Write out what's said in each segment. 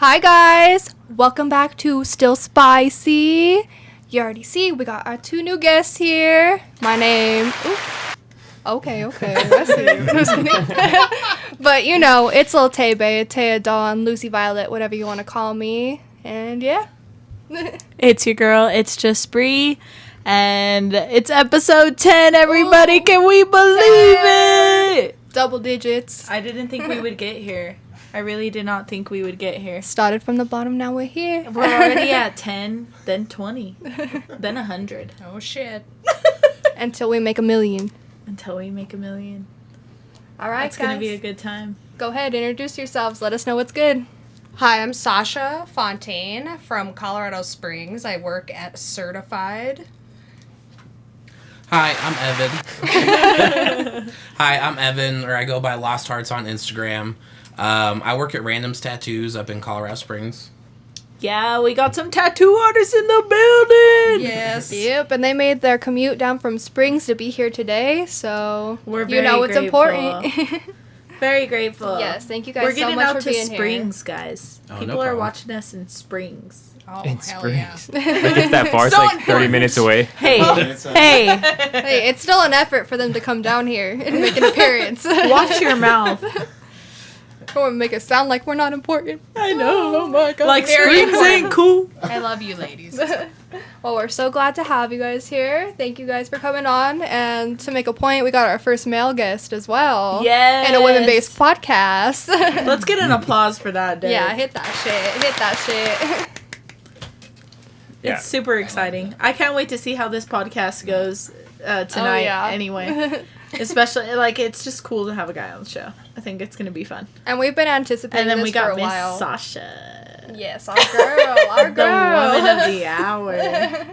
Hi guys, welcome back to Still Spicy. You already see we got our two new guests here. My name. Okay. I see. But you know, it's Lil Téa, Téa Dawn, Lucy Violet, whatever you want to call me. And yeah. It's your girl, it's just Bri. And it's episode 10, everybody. Ooh, can we believe it? Double digits. I didn't think we would get here. I really did not think we would get here. Started from the bottom, now we're here. We're already at 10, then 20, then 100. Oh, shit. Until we make 1 million. Until we make 1 million. All right, It's going to be a good time. Go ahead, introduce yourselves. Let us know what's good. Hi, I'm Sasha Fontaine from Colorado Springs. I work at Certified. Hi, I'm Evan. Hi, I'm Evan, or I go by Lost Hearts on Instagram. I work at Random's Tattoos up in Colorado Springs. Yeah, we got some tattoo artists in the building. Yes. Yep, and they made their commute down from Springs to be here today, so we're very it's grateful. Important. Very grateful. Yes, thank you guys We're so getting much out for to being Springs, guys. Oh, People no are problem. watching us in Springs. Oh, In hell Springs. yeah. Like it's that far. It's So like 30 minutes away. Hey, hey, Hey, it's still an effort for them to come down here and make an appearance. watch your mouth. Or make it sound like we're not important. I know. Oh my god. Like Very Springs ain't cool. I love you, ladies. Well, we're so glad to have you guys here. Thank you guys for coming on. And to make a point, we got our first male guest as well. Yes. And a women-based podcast. Let's get an applause for that, Derek. Yeah, hit that shit. Yeah. It's super exciting. I can't wait to see how this podcast goes tonight. Oh, yeah. Anyway, especially like it's just cool to have a guy on the show. I think it's gonna be fun. And we've been anticipating And then this we got for a Miss while. Sasha, Yes, our girl, the woman of the hour.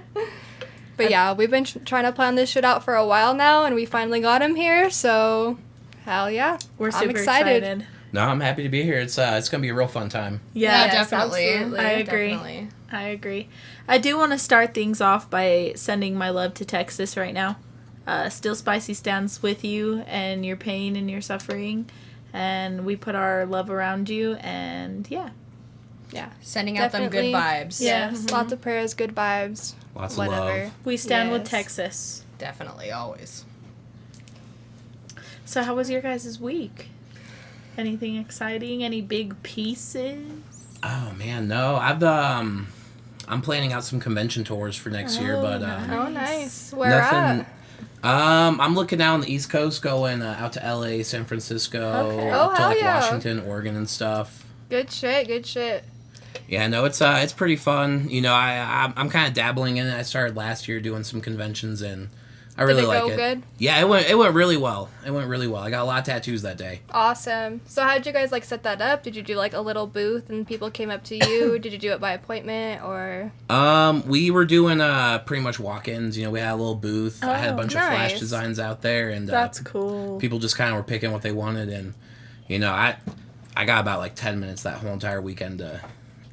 But yeah, we've been trying to plan this shit out for a while now, and we finally got him here, so hell yeah. We're I'm super excited. No, I'm happy to be here. It's gonna be a real fun time. Yeah, Yes, definitely. absolutely. I agree. Definitely. I agree. I do want to start things off by sending my love to Texas right now. Still Spicy stands with you and your pain and your suffering, and we put our love around you, and yeah. Yeah. Sending out Definitely. them good vibes. Yes, lots of prayers, good vibes. Lots of whatever. love. We stand with Yes. Texas. Definitely, always. So how was your guys' week? Anything exciting? Any big pieces? Oh man, no. I'm planning out some convention tours for next year, but Oh, nice. Where nothing. at? I'm looking out on the East Coast, going out to LA, San Francisco, Okay. up Oh, to hell like yeah. Washington, Oregon, and stuff. Good shit. Yeah, no, it's pretty fun. You know, I'm kind of dabbling in it. I started last year doing some conventions, and I really Did it like go it. good? Yeah, it went really well. I got a lot of tattoos that day. Awesome. So how did you guys like set that up? Did you do like a little booth and people came up to you? Did you do it by appointment or? We were doing pretty much walk-ins. You know, we had a little booth. I had a bunch of flash nice. designs out there, and That's cool. people just kind of were picking what they wanted, and you know, I got about like 10 minutes that whole entire weekend to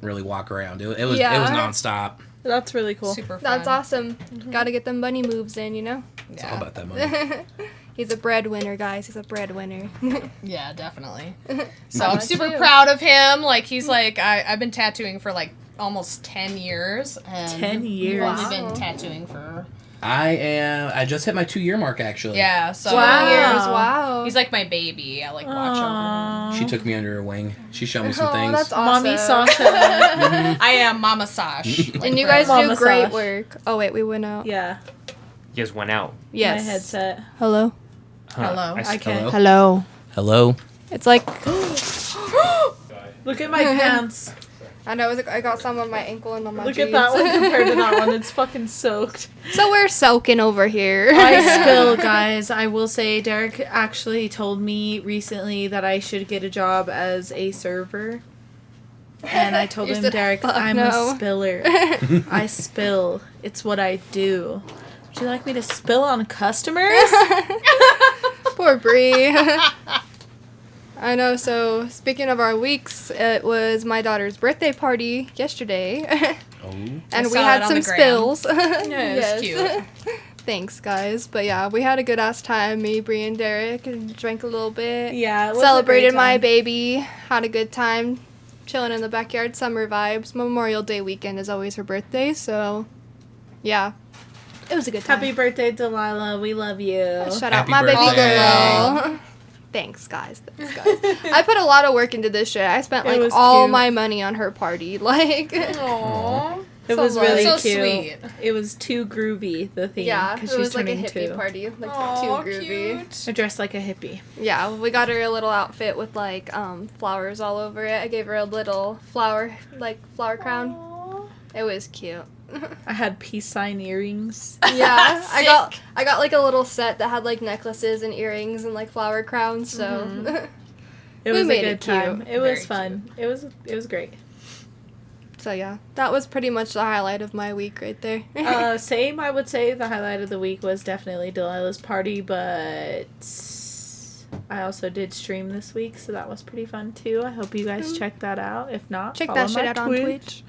really walk around. It was Yeah. nonstop. That's really cool. Super fun. That's awesome. Gotta get them money moves in, you know? It's all Yeah. about that money. He's a breadwinner, guys. He's a breadwinner. Yeah, definitely. So Mine I'm super too. proud of him. Like, he's like, I've been tattooing for like almost 10 years. And 10 years. I've Wow. been tattooing for... I just hit my 2-year mark, actually. Yeah, so... Wow. Years, wow. He's like my baby. I like watch over him. She took me under her wing. She showed me some Oh, things. that's awesome. Mommy Sasha. I am Mama Sash. Like, And you for guys do Mama great Sash. work. Oh, wait, we went out. Yeah. You guys went out. Yes. My headset. Hello? Huh. Hello. I I can't. Hello? Hello. Hello? It's like, Look at my pants. I know, I got some on my ankle and on my Look jeans. at that one compared to that one. It's fucking soaked. So we're soaking over here. I spill, guys. I will say Derek actually told me recently that I should get a job as a server. And I told You him, said, Derek, "Fuck I'm no." a spiller. I spill. It's what I do. Would you like me to spill on customers? Poor Bri. I know, so speaking of our weeks, it was my daughter's birthday party yesterday. Oh. And we saw had it on some the gram. spills. Yeah, it was cute. Thanks, guys. But yeah, we had a good ass time. Me, Bri, and Derek, and drank a little bit. Yeah, it was Celebrated a great my time. baby. Had a good time. chilling in the backyard, summer vibes. Memorial Day weekend is always her birthday, so yeah. It was a good time. Happy birthday, Delilah. We love you. Shout out Happy my baby birthday. girl. Thanks, guys. I put a lot of work into this shit. I spent It like was all cute. my money on her party. Like, Aww. It So was lovely. really So cute. sweet. It was too groovy, the theme. yeah, it Because she's was like a turning hippie 2. party. Like, Aw, too groovy. cute. I dressed like a hippie. Yeah, we got her a little outfit with like flowers all over it. I gave her a little flower crown. Aww. It was cute. I had peace sign earrings. Yeah, I got like a little set that had like necklaces and earrings and like flower crowns. So It We was made a it good time. cute. It was Very fun. It was great. so yeah, that was pretty much the highlight of my week right there. Same, I would say the highlight of the week was definitely Delilah's party, but I also did stream this week, so that was pretty fun too. I hope you guys check that out. If not, Check follow that shit my out on Twitch.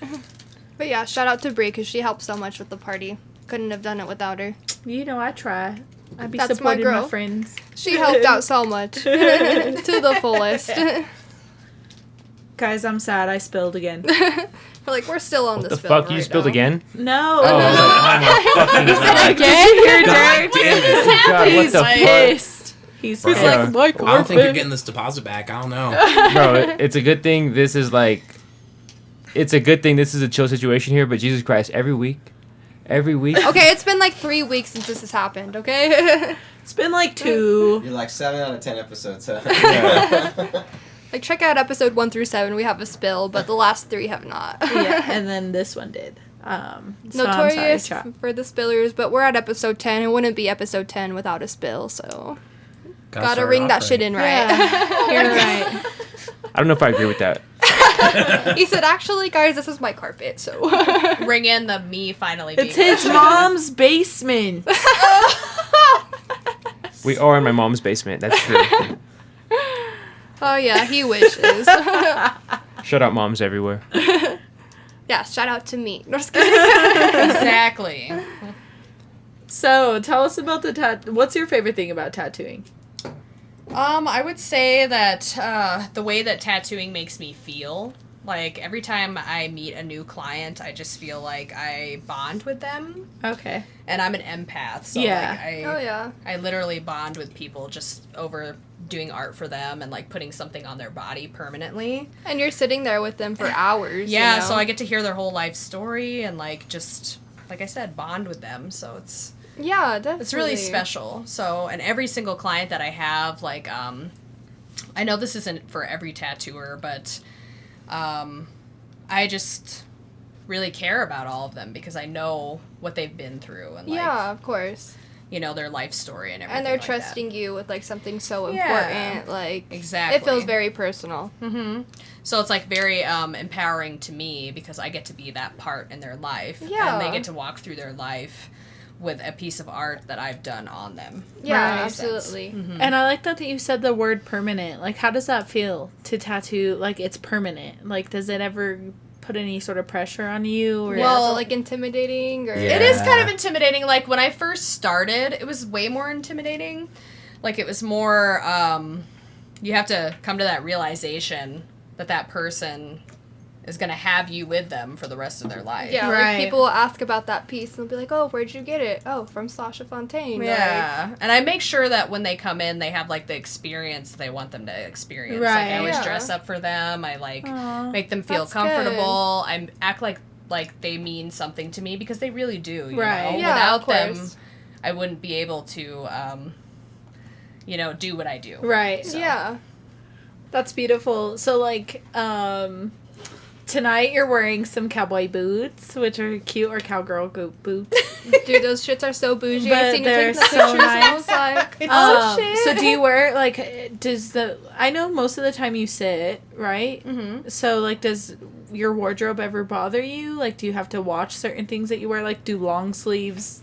But yeah, shout out to Bri because she helped so much with the party. Couldn't have done it without her. You know, I try. I be That's my supporting my girl. friends. She helped out so much to the fullest. Guys, I'm sad. I spilled again. We're like, we're still on What this the film fuck? You right spilled now. again? No. Oh, I was like, I'm a fucking Again? You're God dead. damn it. God, what He's the fuck? pissed. He's Bro, pissed. Yeah. Like, I don't think you're getting this deposit back. I don't know. Bro, it's a good thing this is like, it's a good thing this is a chill situation here, but Jesus Christ, every week, Okay, it's been like 3 weeks since this has happened, okay? It's been like 2. You're like 7 out of 10 episodes, huh? Yeah. Like, check out episode 1 through 7. We have a spill, but the last 3 have not. Yeah, and then this one did. So I'm sorry, Notorious chat. for the spillers, but we're at episode 10. It wouldn't be episode 10 without a spill, so gotta start ring that offering. shit in right. Yeah, you're right. I don't know if I agree with that. He said, actually, guys, this is my carpet, so. Bring in the me finally being It's his mom's basement. We are in my mom's basement. That's true. Oh, yeah, he wishes. Shout out moms everywhere. Yeah, shout out to me. No, just kidding. Exactly. So, tell us about the what's your favorite thing about tattooing? I would say that the way that tattooing makes me feel, like every time I meet a new client, I just feel like I bond with them. Okay. And I'm an empath, so Yeah. like Oh, yeah. I literally bond with people just over doing art for them and like putting something on their body permanently. And you're sitting there with them for hours. Yeah, you know? so I get to hear their whole life story and like just like I said, bond with them. So it's Yeah, definitely. It's really special. So, and every single client that I have, like, I know this isn't for every tattooer, but I just really care about all of them because I know what they've been through and, like, Yeah, of course. you know, their life story and everything. And they're like trusting you with like something so Yeah. important. Like, Exactly. it feels very personal. that. Mm-hmm. So it's like very empowering to me because I get to be that part in their life. Yeah. And they get to walk through their life with a piece of art that I've done on them. Yeah, Right. absolutely. And I like that you said the word permanent. Like, how does that feel to tattoo? Like, it's permanent. Like, does it ever put any sort of pressure on you? Or Well, so- like intimidating or Yeah. It is kind of intimidating. Like when I first started, it was way more intimidating. Like it was more, you have to come to that realization that that person is going to have you with them for the rest of their life. Yeah, Right. like people will ask about that piece and they'll be like, "Oh, where'd you get it?" "Oh, from Sasha Fontaine." Yeah. And I make sure that when they come in, they have like the experience they want them to experience. Like Right. I always Yeah. dress up for them. I like Aw. make them feel That's comfortable. I act like they mean something to me because they really do. You Right. know? Yeah, Without of them, course. I wouldn't be able to, you know, do what I do. Right. So. Yeah. That's beautiful. So, like, tonight you're wearing some cowboy boots, which are cute, or cowgirl boots. Dude, those shits are so bougie. But I seen you they're taking the so pictures and I nice. was like, It's "Oh, so shit." So do you wear, like, I know most of the time you sit, right? Mm-hmm. So, like, does your wardrobe ever bother you? Like, do you have to watch certain things that you wear? Like, do long sleeves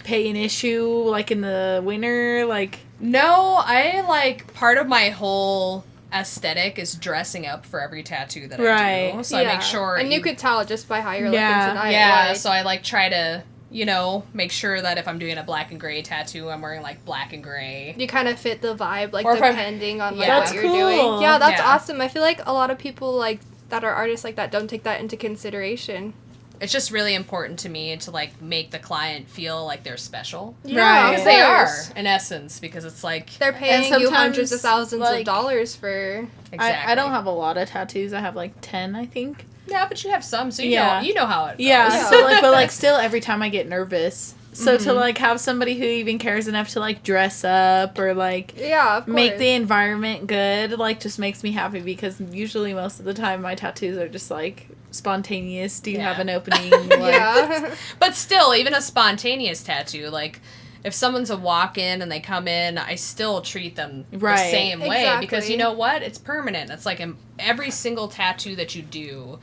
pay an issue, like, in the winter? Like, No, I like part of my whole aesthetic is dressing up for every tattoo that I Right. do. So I make sure And you could tell just by how you're Yeah. looking tonight. Yeah, like- so I like try to make sure that if I'm doing a black and gray tattoo, I'm wearing like black and gray. You kind of fit the vibe, like Or if I'm- depending on like Yeah. what That's you're cool. doing. Yeah, that's Yeah. awesome. I feel like a lot of people like that are artists like that don't take that into consideration. It's just really important to me to like make the client feel like they're special. Right. Because they are, in essence, because it's like They're paying you hundreds of sometimes, thousands like, of dollars for. exactly. I don't have a lot of tattoos. I have like 10, I think. Yeah, but you have some, so Yeah. you know how it goes. Yeah, Yeah. so like, but like still every time I get nervous. So to like have somebody who even cares enough to like dress up or like Yeah, of make course. the environment good, like just makes me happy because usually most of the time my tattoos are just like spontaneous. Do you have Yeah. an opening? Like, Yeah. But still, even a spontaneous tattoo, like if someone's a walk-in and they come in, I still treat them the Right. same way because Exactly. you know what? It's permanent. It's like every single tattoo that you do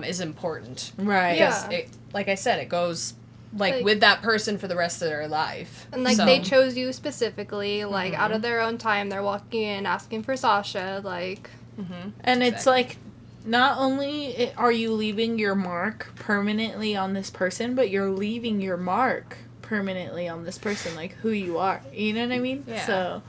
is important. right. Yeah. Because like I said, it goes like Like- with that person for the rest of their life. And like So- they chose you specifically, like out of their own time. They're walking in asking for Sasha, like. And it's Exactly. like, not only are you leaving your mark permanently on this person, but you're leaving your mark permanently on this person, like who you are. You know what I mean? Yeah. So,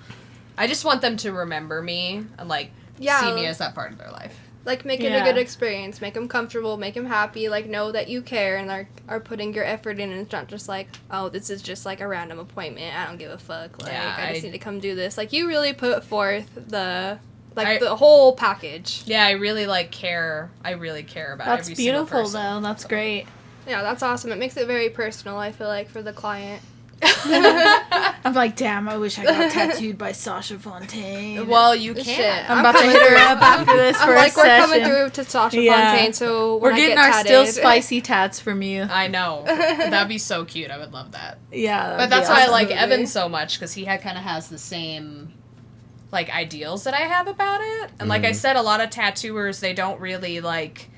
I just want them to remember me and like Yeah. see me as that part of their life. Like, make it Yeah. a good experience, make them comfortable, make them happy, like, know that you care and are putting your effort in, and it's not just like, oh, this is just, like, a random appointment, I don't give a fuck, like, Yeah, I just I- need to come do this. Like, you really put forth the I- whole package. Yeah, I really care. I really care about that's every single beautiful, person. though. That's great. Yeah, that's awesome. It makes it very personal, I feel like, for the client. I'm like, damn, I wish I got tattooed by Sasha Fontaine. Well, you Shit. can. I'm about to hit her up after this for I'm like, a we're session. coming through to Sasha Yeah. Fontaine, so We're when I getting get our still tatted- spicy tats from you. I know. That'd be so cute. I would love that. Yeah. But that's why I like Absolutely. Evan so much, because he kind of has the same like ideals that I have about it. And like I said, a lot of tattooers, they don't really like.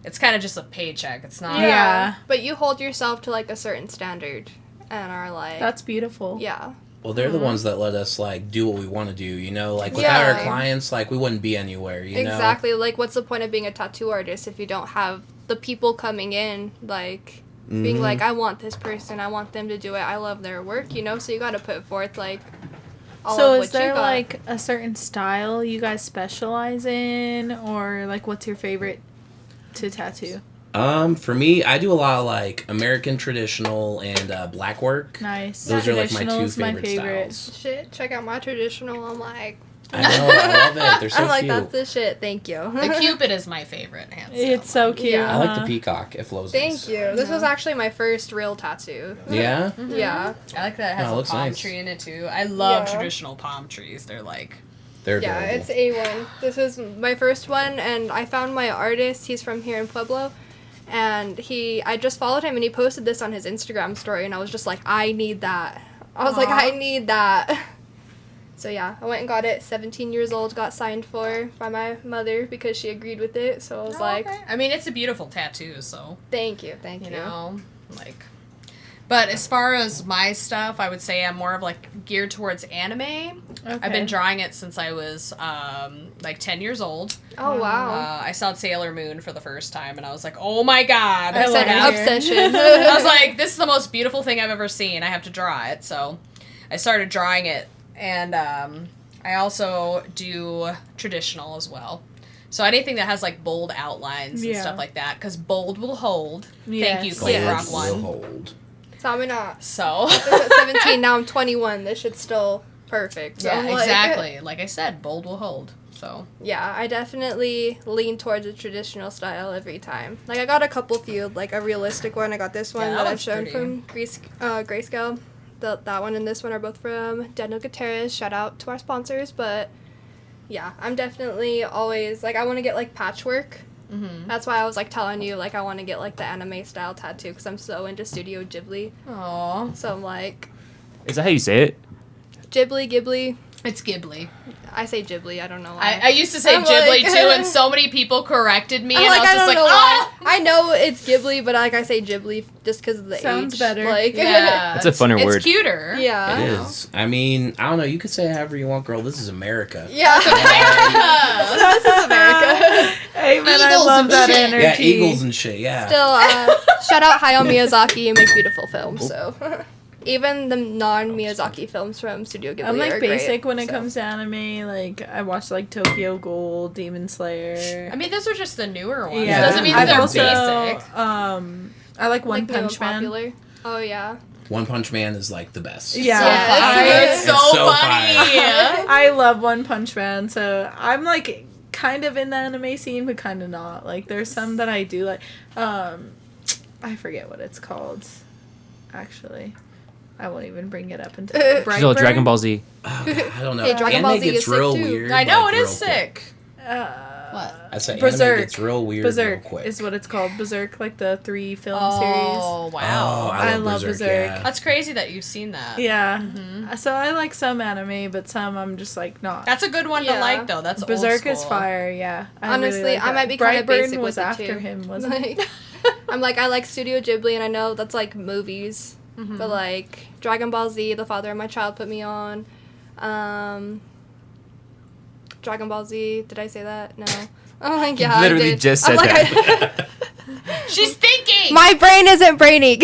It's kind of just a paycheck. It's not. Yeah. But you hold yourself to, like, a certain standard and are like... That's beautiful. Yeah. Well, they're the ones that let us like do what we want to do. You know, like without Yeah. our clients, like we wouldn't be anywhere. You know. Exactly. Like, what's the point of being a tattoo artist if you don't have the people coming in, like, being like, I want this person, I want them to do it, I love their work, you know? So you gotta put forth, like, all So of is what you there got. like a certain style you guys specialize in, or like what's your favorite to tattoo? For me, I do a lot of like American traditional and black work. Nice. Those are like my two Traditional's my favorite styles. Shit, check out my traditional, I'm like... I know, I love it. They're so I'm like, cute. that's the shit, thank you. The Cupid is my favorite, hands down. It's so cute. Yeah. I like the peacock. It flows. Thank nice. you. This was actually my first real tattoo. Yeah. Yeah. I like that it has Oh, it a looks palm nice. tree in it too. I love Yeah. traditional palm trees. They're like They're Yeah, adorable. it's A1. This is my first one, and I found my artist. He's from here in Pueblo, and I just followed him, and he posted this on his Instagram story, and I was just like, I need that. I was like, I need that. So yeah, I went and got it. 17 years old, got signed for by my mother because she agreed with it. So I was like, okay. I mean, it's a beautiful tattoo, so thank you. you know, like. But as far as my stuff, I would say I'm more of like geared towards anime. I've been drawing it since I was like 10 years old. Oh wow. I saw Sailor Moon for the first time, and I was like, "Oh my god!" I I said love it. obsession. I was like, "This is the most beautiful thing I've ever seen. I have to draw it." So I started drawing it, and I also do traditional as well. So anything that has like bold outlines and Yeah. stuff like that, because bold will hold. Yes. Thank you, Clean Yes. Rock One. Hold. So I'm not. So At 17, now I'm 21. This shit's still perfect. So yeah, I'm like- exactly. Like I said, bold will hold. So Yeah, I definitely lean towards a traditional style every time. Like, I got a couple few, like a realistic one. I got this one Yeah, that that I've shown looks from Greyscale. That one and this one are both from Daniel Gutierrez. Shout out to our sponsors. But yeah, I'm definitely always, like, I want to get, like, patchwork. That's why I was, like, telling you, like, I want to get, like, the anime style tattoo because I'm so into Studio Ghibli. Aww. So I'm like, Is that how you say it? Ghibli. It's Ghibli. I say Ghibli. I don't know why. I used to say I'm Ghibli like- too, and so many people corrected me, I'm and like, I was I just don't like, know why. oh! I know it's Ghibli, but like I say Ghibli just because of the Sounds age. better. Like, Yeah, That's a funner it's word. cuter. yeah. It is. I mean, I don't know. You could say however you want, girl. This is America. Yeah. This is America. Hey man, I Eagles love and that shit. energy. Yeah, eagles and shit. Yeah. Still, shout out Hayao Miyazaki. You make beautiful films. So, even the non-Miyazaki films from Studio Ghibli I'm like are basic great, when it so. comes to anime. Like I watched like Tokyo Ghoul, Demon Slayer. I mean, those are just the newer ones. Yeah, Doesn't mean I've they're also, basic. I like One Like new and Punch Man. popular. Oh yeah. One Punch Man is like the best. Yeah, Yeah, It's so It's so funny. I love One Punch Man, so I'm like kind of in the anime scene, but kind of not. Like there's some that I do like. I forget what it's called. Actually, I won't even bring it up until She's all Dragon Ball Z. Oh, God, I don't know. Hey, Dragon Ball Anime Z gets is sick, real too. weird. I know, like, it is real quick. sick. What? I say Berserk. anime gets real weird real Berserk quick. is what it's called. Berserk, like the 3 film Oh, series. wow. Oh, I I love love Berserk. Yeah. That's crazy that you've seen that. Yeah. Mm-hmm. So I like some anime, but some I'm just like not. That's a good one Yeah. to like, though. That's Berserk old is school. fire, yeah. Honestly, really like I that. might be kinda basic Brightburn was with it, after too. him, wasn't it? Like, I'm like, I like Studio Ghibli, and I know that's like movies, but like Dragon Ball Z, the father of my child, put me on. Dragon Ball Z. Did I say that? No. I'm like, yeah, Literally I did. just I'm said like, that. She's thinking! My brain isn't brainy.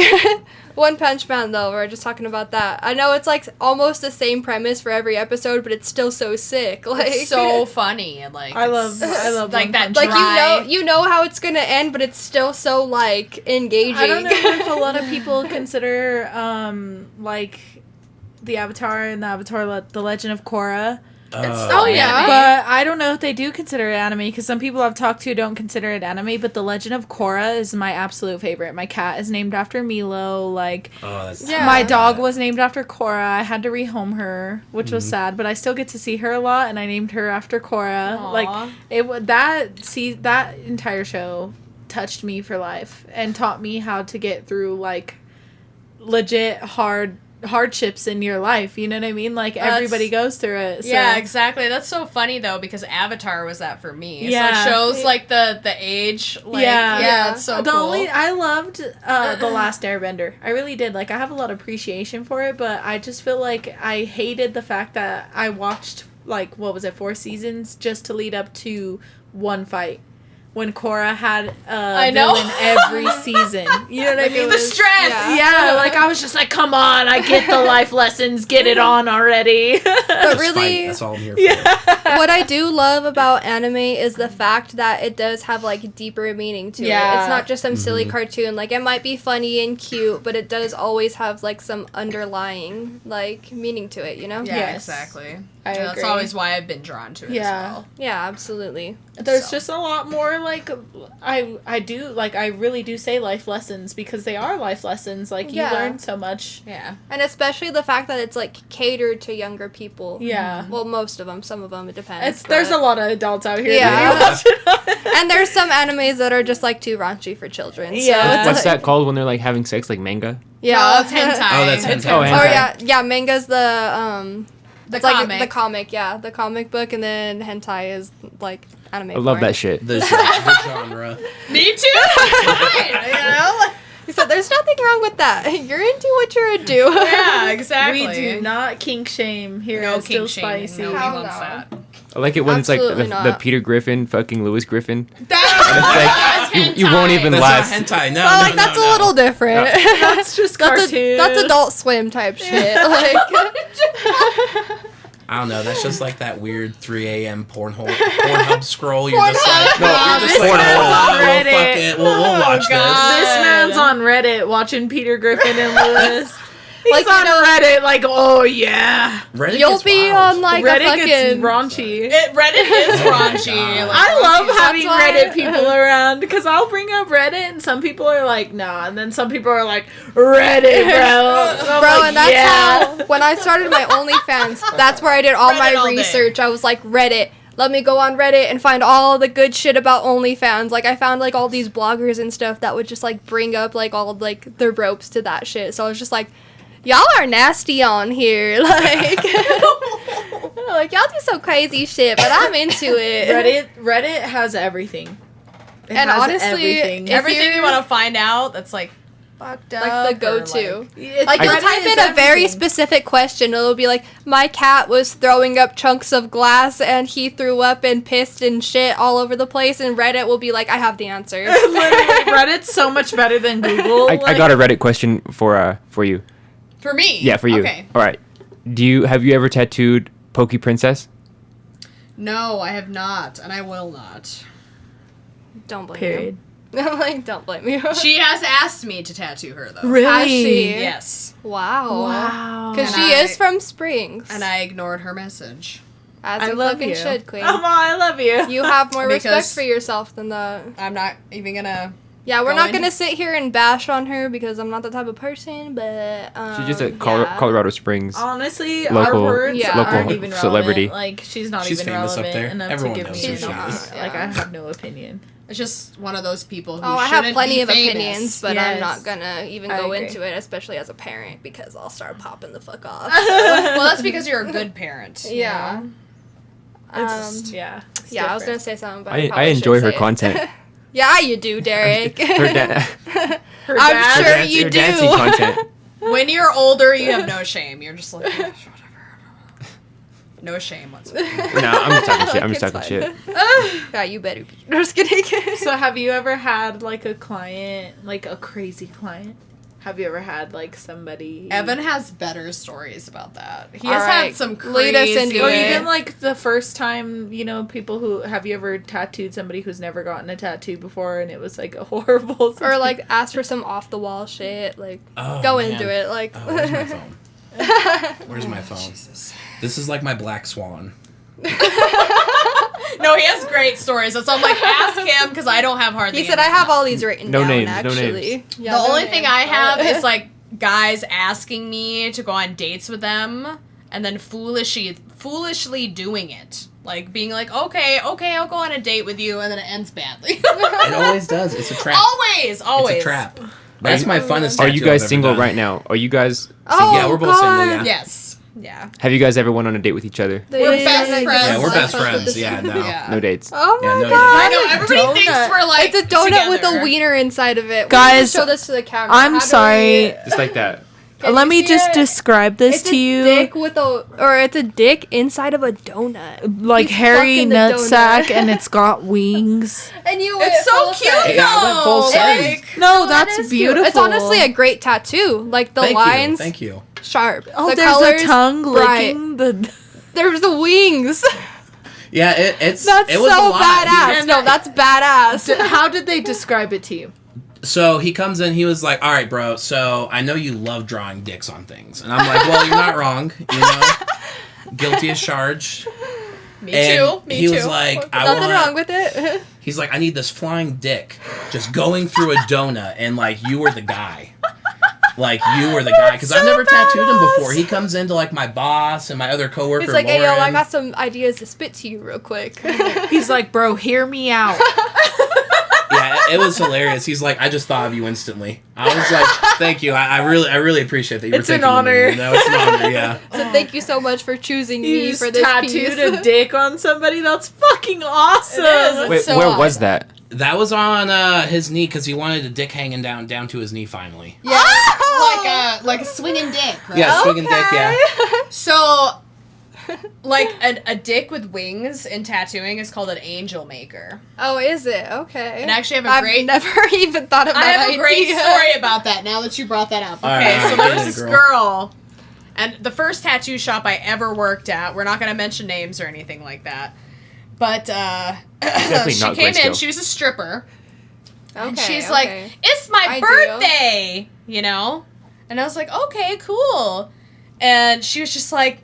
One Punch Man, though, we're just talking about that. I know it's like almost the same premise for every episode, but it's still so sick. Like It's so funny. And like, I love like One that Punch like dry. you know how it's gonna end, but it's still so like engaging. I don't know if a lot of people consider like the Avatar and the Avatar the Legend of Korra. Oh, yeah. But I don't know if they do consider it anime, because some people I've talked to don't consider it anime, but The Legend of Korra is my absolute favorite. My cat is named after Milo, like, Oh, that's Yeah. my dog was named after Korra. I had to rehome her, which was sad, but I still get to see her a lot, and I named her after Korra. Aw. Like, that entire show touched me for life and taught me how to get through, like, legit hardships in your life, you know what I mean? Like everybody goes through it. So. Yeah, exactly. That's so funny though, because Avatar was that for me. Yeah. So it shows like the age. Like, Yeah. yeah, it's so cool. I loved The Last Airbender. I really did. Like I have a lot of appreciation for it, but I just feel like I hated the fact that I watched like 4 seasons just to lead up to one fight. When Korra had a villain every season. You know what I mean? The stress! Yeah, like I was just like, come on, I get the life lessons, get it on already. But Just really, fight. That's all I'm here for. what I do love about anime is the fact that it does have like deeper meaning to it. Yeah. It's not just some silly cartoon. Like it might be funny and cute, but it does always have like some underlying like meaning to it, you know? Yeah, Yes. exactly. I That's agree. always why I've been drawn to it Yeah. as well. Yeah, absolutely. There's So. just a lot more like I really do say life lessons, because they are life lessons. Like you Yeah. learn so much. Yeah. And especially the fact that it's like catered to younger people. Yeah. Well, most of them. Some of them, it depends. There's a but- lot of adults out here. Yeah. that you watch it. And there's some animes that are just like too raunchy for children. So Yeah. it's What's like, that called when they're like having sex, like manga? Yeah. No, it's hentai. Oh, that's hentai. Oh, Or hentai. yeah, manga's the The it's like comic. the comic, yeah, the comic book, and then hentai is like anime. I love porn. that shit. The genre. Me too. It's fine, you know? He said, "There's nothing wrong with that. You're into what you're into." Yeah, exactly. We do not kink shame here. No at Still kink shaming. Spicy. Nobody Hell wants no. that. I like it when it's like Absolutely the not. Peter Griffin fucking Lewis Griffin. That's Like, you won't even That's laugh. not hentai. No, Well, no, like that's no, a no. little different. That's just cartoon. that's Adult Swim type shit. Like, I don't know. That's just like that weird 3 a.m. Pornhub scroll. You're just like, No, you're just this like, man's oh, on well, Reddit. fuck it. We'll watch God. This man's on Reddit watching Peter Griffin and Lewis. He's Like, you on know- Reddit like, oh yeah. this. Reddit you'll gets be wild. on like Reddit a fucking. gets raunchy. Reddit is raunchy. God. Like, I love raunchy. having why- Reddit people around, because I'll bring up Reddit and some people are like, nah, and then some people are like, Reddit, bro. And I'm Bro, like, and that's yeah. how when I started my OnlyFans, that's where I did all Reddit my all day. research. I was like, Reddit. Let me go on Reddit and find all the good shit about OnlyFans. Like I found like all these bloggers and stuff that would just like bring up like all like the ropes to that shit. So I was just like, y'all are nasty on here. Like y'all do some crazy shit, but I'm into it. Reddit has everything. It And has honestly, everything. if Everything you're- you want to find out that's like fucked up. Like the or, go-to. like- It's- Like, you'll Reddit type is in a very everything. specific question. It'll be like, my cat was throwing up chunks of glass and he threw up and pissed and shit all over the place. And Reddit will be like, I have the answer. Literally, Reddit's so much better than Google. I got a Reddit question for you. For me. Yeah, for you. Okay. All right. Have you ever tattooed Pokey Princess? No, I have not, and I will not. Don't blame Period. you. I'm like, don't blame me. She has asked me to tattoo her though. Has she? Yes. Wow. Wow. Because And she I- is from Springs. And I ignored her message. As I you love fucking you. should, Queen. I love you. You have more respect Because- for yourself than that. I'm not even gonna. Yeah, we're Go not in. gonna sit here and bash on her because I'm not the type of person, but She's just a yeah. Colorado Springs. Honestly, Local- our words yeah. aren't local even celebrity. relevant. Like, she's not She's even famous up relevant there. enough Everyone to give knows me who an she opinion. is. Like, Yeah. I have no opinion. It's just one of those people who Oh, I have shouldn't plenty be of famous. opinions, but Yes. I'm not gonna even I go agree. into it, especially as a parent, because I'll start popping the fuck off. Well, that's because you're a good parent. you Yeah. know? It's just, yeah. it's Yeah, I was gonna different. say something, but I probably enjoy shouldn't her say it. content. Yeah, you do, Derek. Her dad. Her I'm dad- sure her you dancing do. content. When you're older, you have no shame. You're just like, "Yeah, whatever. No shame whatsoever. No, I'm just talking shit. I'm just It's talking fine. shit. Yeah, you better be. No, just kidding. So, have you ever had, like, a client, like, a crazy client? Have you ever had, like, somebody... Evan has better stories about that. He All has right, had some lead us crazy. into Or it. even, like, the first time, you know, people who... Have you ever tattooed somebody who's never gotten a tattoo before and it was, like, a horrible... Or like ask for some off the wall shit. Like Oh, go man. into it. Like Oh, where's my phone? Where's my phone? Jesus. This is like my black swan. No, he has great stories. So I'm like, ask him because I don't have hardly. he said, I any. have all these written No down. names, no Actually, names. Yeah, The no only thing names, I have but- is like guys asking me to go on dates with them and then foolishly doing it. Like being like, okay, I'll go on a date with you, and then it ends badly. It always does. It's a trap. Always. It's a trap. That's my funnest Are tattoo you guys I've ever single done. right now? Are you guys? Oh, Yeah, we're both single, yeah. Yes. Yeah. Have you guys ever went on a date with each other? We're best friends. Yeah, we're best Like, friends. Yeah, no. Yeah. No dates. Oh my Yeah, no god! I know everybody Donut. thinks we're like It's a donut with together. a wiener inside of it. Guys, show this to the camera. I'm How do sorry. Just like that. Can Let you me see just it? describe this It's to a you. dick with it's a dick inside of a donut. Like He's hairy fucking the nutsack, donut. and it's got wings. And you It's so cute though. Yeah, I went full size. Like, No, That that's is cute. beautiful. It's honestly a great tattoo. Like the lines, Thank you. sharp. Oh, the there's colors, a tongue bright. licking the. There's the wings. Yeah, it's That's it was so a lot. badass. No, that's badass. How did they describe it to you? So he comes in, he was like, all right, bro, so I know you love drawing dicks on things. And I'm like, well, you're not wrong, you know? Guilty as charged. me And too. Me he too. was like, Nothing wrong with it. He's like, I need this flying dick just going through a donut, and like, you were the guy. Like, you were the guy. Because I've never tattooed him before. He comes into like my boss and my other coworker, He's like, Lauren. hey, yo, I got some ideas to spit to you real quick. He's like, bro, hear me out. Yeah, it was hilarious. He's like, I just thought of you instantly. I was like, thank you. I really appreciate that you It's were an thinking of me, honor. you know? It's an honor, yeah. So thank you so much for choosing You me just for this tattooed piece. a dick on somebody. That's fucking awesome. It is. Wait, so where odd. was that? That was on his knee because he wanted a dick hanging down to his knee finally. Yeah, Oh! like a swinging dick. Right? Yeah, swinging dick, yeah. So, like a dick with wings in tattooing is called an angel maker. Oh, is it? Okay. And actually, I've never even thought of I that have a great idea. story about that. Now that you brought that up. All Okay, right, so get there was it, this girl. girl, and the first tattoo shop I ever worked at. We're not going to mention names or anything like that. But Definitely she not came in. Greyscale. She was a stripper. And Okay, she's okay. like, it's my Ideal. birthday, you know? And I was like, okay, cool. And she was just like,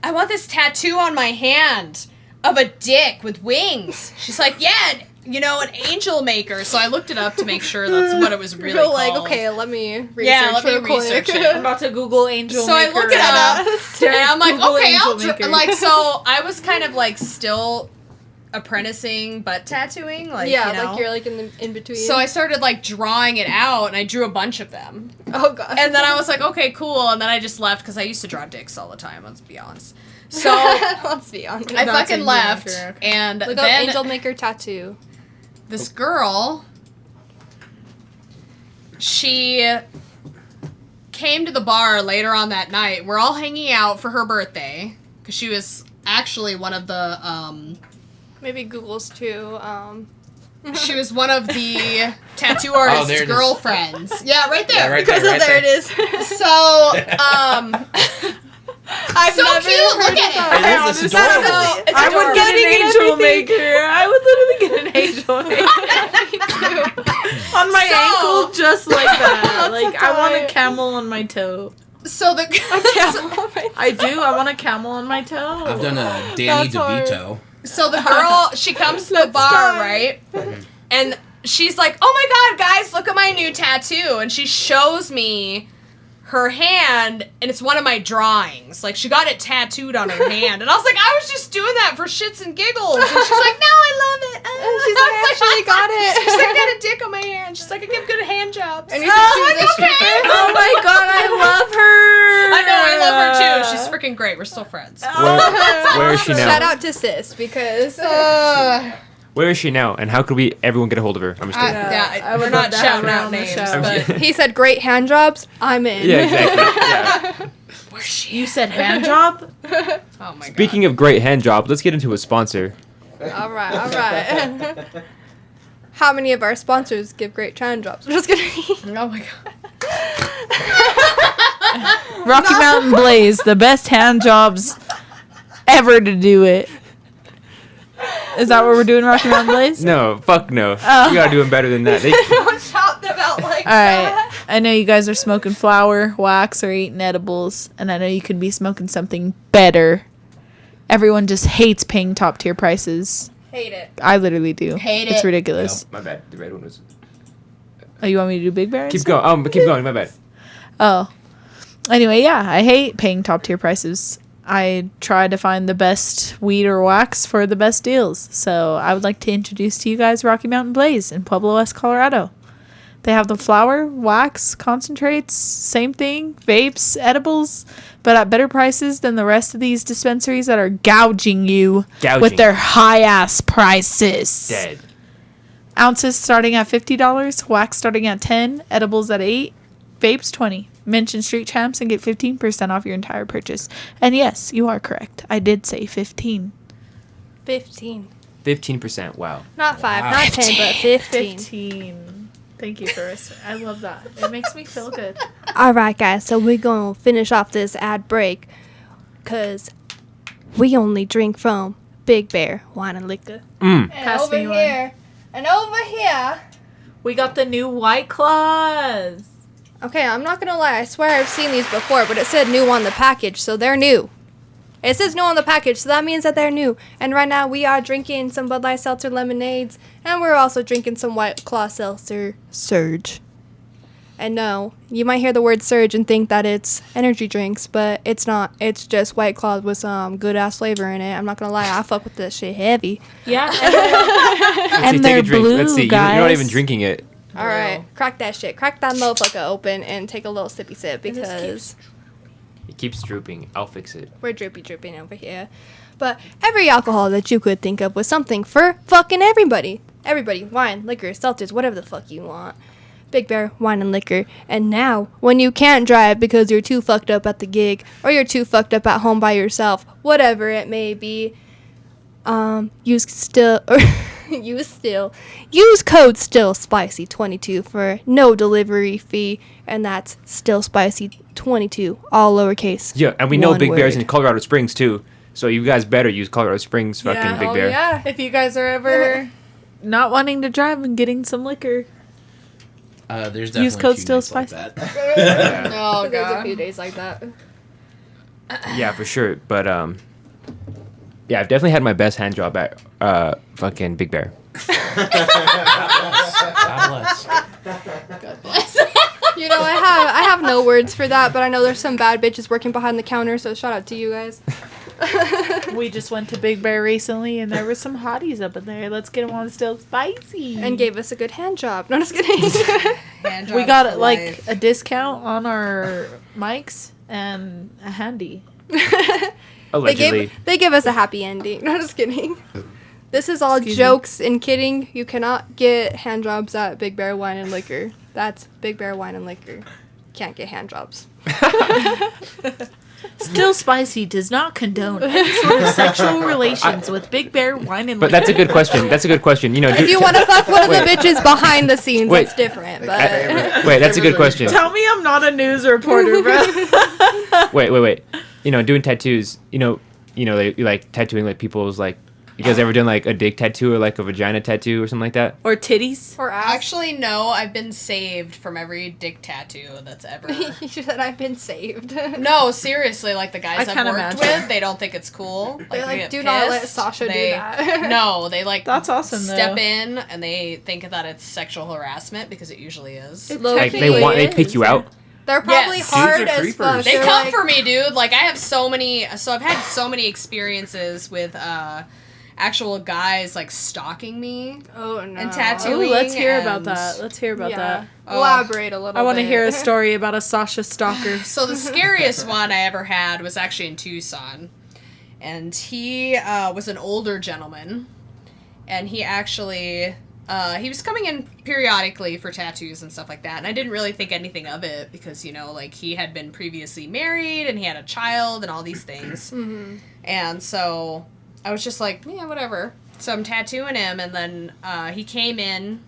I want this tattoo on my hand of a dick with wings. She's like, yeah, you know, an angel maker. So I looked it up to make sure that's what it was really You're called. like, okay, let me research Yeah, let me real quick. research it. I'm about to Google angel So I maker. look it up, Yes. and I'm like, Google okay, angel I'll maker. like. So I was kind of like still apprenticing butt tattooing. Like, yeah, you know? like you're like in between. So I started like drawing it out, and I drew a bunch of them. Oh god. And then I was like, okay, cool. And then I just left because I used to draw dicks all the time. Let's be honest. So let's be honest. I That's fucking a left, major, okay. and Look up then Angel Maker Tattoo. this girl, she came to the bar later on that night. We're all hanging out for her birthday because she was actually one of the Maybe Google's too. she was one of the tattoo artist's there it is. girlfriends. Yeah, right there. Yeah, right Because there, of right there there. it is. So I've so never cute. heard Look of at that. it. It is, it's adorable. It's I would get an Getting angel everything. maker. I would literally get an angel maker. On my ankle, just like that. Like, I want a tight. camel on my toe. So the I do. I want a camel on my toe. I've done a Danny That's hard. DeVito. So the girl, she comes to the bar, tight. right? And she's like, "Oh my god, guys, look at my new tattoo." And she shows me her hand, and it's one of my drawings. Like, she got it tattooed on her hand. And I was like, I was just doing that for shits and giggles. And she's like, no, I love it. She's like, I actually got it. She's like, I got a dick on my hand. She's like, I give good hand jobs. And you said she was a I'm like, stripper? Oh my god, I love her. I know, I love her too. She's freaking great. We're still friends. Where is she now? Shout out to sis because Where is she now? And how could everyone get a hold of her? I'm just kidding. Yeah, I would we're not love to have shouting her out on the names, show. but he said great hand jobs. I'm in. Yeah, exactly. Yeah. where's she? You said hand job? Oh my god. Speaking of great hand job, let's get into a sponsor. All right, all right. How many of our sponsors give great hand jobs? I'm just kidding. Oh my god. Rocky Mountain Blaze, the best hand jobs ever to do it. Is that what we're doing, Rocky Mountain Blaze? No, fuck no. Oh. You gotta do them better than that. They, Don't shout them out like All right. I know you guys are smoking flour, wax, or eating edibles, and I know you could be smoking something better. Everyone just hates paying top tier prices. Hate it. I literally do. Hate It's it. ridiculous. my bad. The red one was. Oh, you want me to do Big Bear? Keep instead? going. Keep going. My bad. Oh. Anyway, yeah, I hate paying top tier prices. I try to find the best weed or wax for the best deals. So I would like to introduce to you guys Rocky Mountain Blaze in Pueblo West, Colorado. They have the flour, wax, concentrates, same thing, vapes, edibles, but at better prices than the rest of these dispensaries that are gouging you with their high ass prices. Dead. Ounces starting at $50, wax starting at $10, edibles at $8, vapes $20. Mention Street Champs and get 15% off your entire purchase. And yes, you are correct. I did say 15. 15. 15%. Wow. Not 5, Wow. not 10, but 15. 15. Thank you for I love that. It makes me feel good. All right, guys. So we're going to finish off this ad break because we only drink from Big Bear Wine and Liquor. Mm. Pass me one. And over here. We got the new White Claws. Okay, I'm not going to lie. I swear I've seen these before, but it said new on the package, so they're new. It says new on the package, so that means that they're new. And right now we are drinking some Bud Light Seltzer lemonades, and we're also drinking some White Claw Seltzer Surge. And no, you might hear the word Surge and think that it's energy drinks, but it's not. It's just White Claw with some good-ass flavor in it. I'm not going to lie. I fuck with this shit heavy. Yeah. Let's see, they're take a drink. blue, Let's see. guys. You're not even drinking it. All right, crack that shit. Crack that motherfucker open and take a little sippy sip because It keeps drooping. I'll fix it. we're drooping over here. But every alcohol that you could think of was something for fucking everybody. Everybody, wine, liquor, seltzers, whatever the fuck you want. Big Bear Wine and Liquor. And now, when you can't drive because you're too fucked up at the gig or you're too fucked up at home by yourself, whatever it may be, use code STILLSPICY22 for no delivery fee, and that's STILLSPICY22, all lowercase. Yeah, and we know one Big Bear's word. in Colorado Springs too. So you guys better use Colorado Springs fucking Yeah. Big Oh, Bear. yeah. If you guys are ever not wanting to drive and getting some liquor, There's definitely Use code a few still nights like spicy. that. Oh There's a god. few days like that. Yeah, for sure. But yeah, I've definitely had my best hand job at fucking Big Bear. God bless. You know, I have no words for that, but I know there's some bad bitches working behind the counter, so shout out to you guys. We just went to Big Bear recently, and there were some hotties up in there. Let's get them on Still Spicy. And gave us a good hand job. No, just kidding. Hand We jobs got for like life. a discount on our mics and a handy. Allegedly. They give us a happy ending. No, just kidding. This is all Excuse me. jokes and kidding. You cannot get hand jobs at Big Bear Wine and Liquor. That's Big Bear Wine and Liquor. Can't get hand jobs. Still Spicy does not condone any sort of sexual relations with Big Bear Wine and But Liquor. that's a good question. That's a good question. You know, If you want to fuck one of the Wait. bitches behind the scenes, Wait. that's different. But wait, that's a good question. Tell me I'm not a news reporter, bro. Wait. You know, doing tattoos. You know, like tattooing like people's like. You guys ever done like a dick tattoo or like a vagina tattoo or something like that? Or titties. or ass. Actually, no. I've been saved from every dick tattoo that's ever. You said I've been saved. No, seriously, like the guys I I've can't worked imagine. with, they don't think it's cool. Like, They're they like, get do not let pissed. Sasha do They- that. No, they like That's awesome, step though. in and they think that it's sexual harassment because it usually is. Low Like key they is. pick you out. They're probably Yes. hard Dudes are as creepers. fuck. They They're come like, for me, dude. Like I have so many. So I've had so many experiences with actual guys like stalking me Oh no. and Ooh, tattooing. let's hear about and- that. Let's hear about that. Oh. Elaborate a little. I want to bit. hear a story about a Sasha stalker. So the scariest one I ever had was actually in Tucson, and he was an older gentleman, and he actually he was coming in periodically for tattoos and stuff like that, and I didn't really think anything of it because like he had been previously married and he had a child and all these things, and so I was just like, yeah, whatever. So I'm tattooing him, and then he came in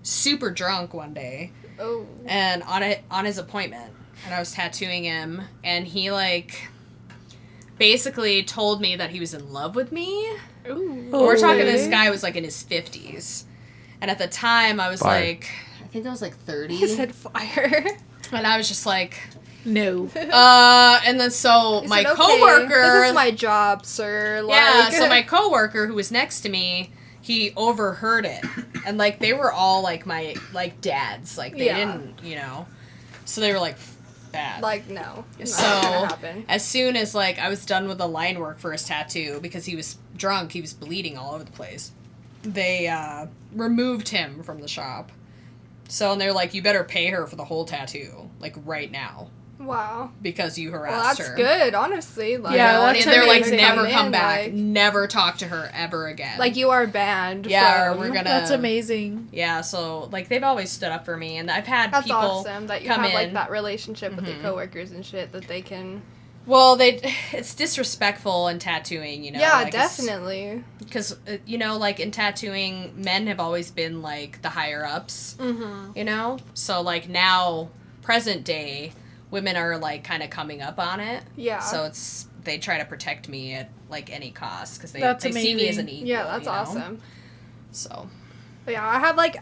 super drunk one day. Oh. And on his appointment, and I was tattooing him, and he like basically told me that he was in love with me. Ooh. We're talking Okay. this guy was like in his 50s, and at the time I was Fire. like, I think I was like 30, He said fire. and I was just like, No. and then so He my said, okay, coworker, This is my job, sir. yeah, Like, so my coworker who was next to me, he overheard it, and like they were all like my like dads, like they Yeah. didn't, so they were like bad. Like no. So, Not gonna happen. as soon as like I was done with the line work for his tattoo, because he was drunk, he was bleeding all over the place, they removed him from the shop. So, and they're like, you better pay her for the whole tattoo, like right now, Wow. because you Well, harassed that's her. good, honestly. Like, Yeah, You know, that's and they're like, amazing. never Come come in, back, like- never talk to her ever again. Like you are banned. Yeah, or from, we're gonna. That's amazing. Yeah, so like they've always stood up for me, and I've had That's people awesome that you come have like in. that relationship with your coworkers and shit that they can. Well, it's disrespectful in tattooing, Yeah, like, it's- definitely. Because, like in tattooing, men have always been like the higher ups, Mm-hmm. So, like now, present day, women are like kind of coming up on it. Yeah. So they try to protect me at like any cost because they That's see me as an amazing. equal. Yeah, that's you know? awesome. So, But yeah,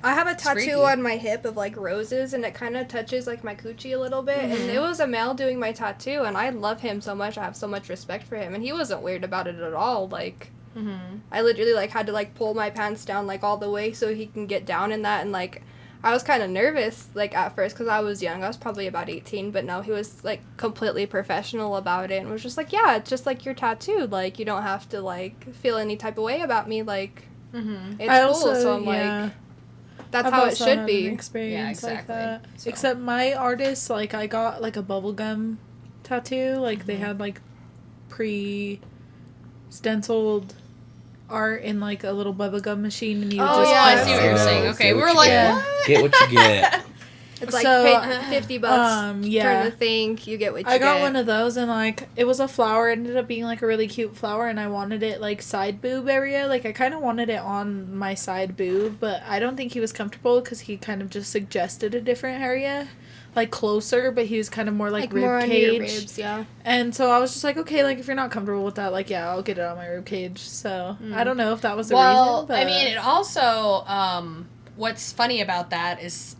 I have a tattoo freaky. on my hip of like roses, and it kind of touches like my coochie a little bit. And it was a male doing my tattoo, and I love him so much. I have so much respect for him, and he wasn't weird about it at all. Like, I literally like had to like pull my pants down like all the way so he can get down in that, and like I was kind of nervous like at first because I was young. I was probably about 18, but no, he was like completely professional about it and was just like, yeah, it's just like you're tattooed. Like you don't have to like feel any type of way about me. Like. It's I cool, also, so I'm yeah. like, that's I've how it also should had be. An experience Yeah, like exactly. that. So. Except my artist, like I got like a bubblegum tattoo. Like they had like pre-stenciled art in like a little bubblegum machine, and you would Oh, just yeah, I I see what you're saying. Oh, Okay, get we what were you like, get. what? Get what you get. It's like So, pay $50, yeah. turn the thing, you get what you I got get. one of those, and like it was a flower. It ended up being like a really cute flower, and I wanted it like side boob area. Like I kind of wanted it on my side boob, but I don't think he was comfortable because he kind of just suggested a different area, like closer. But he was kind of more like rib more cage. under your ribs, yeah. And so I was just like, okay, like if you're not comfortable with that, like yeah, I'll get it on my rib cage. So I don't know if that was the Well, reason. But I mean, it also, what's funny about that is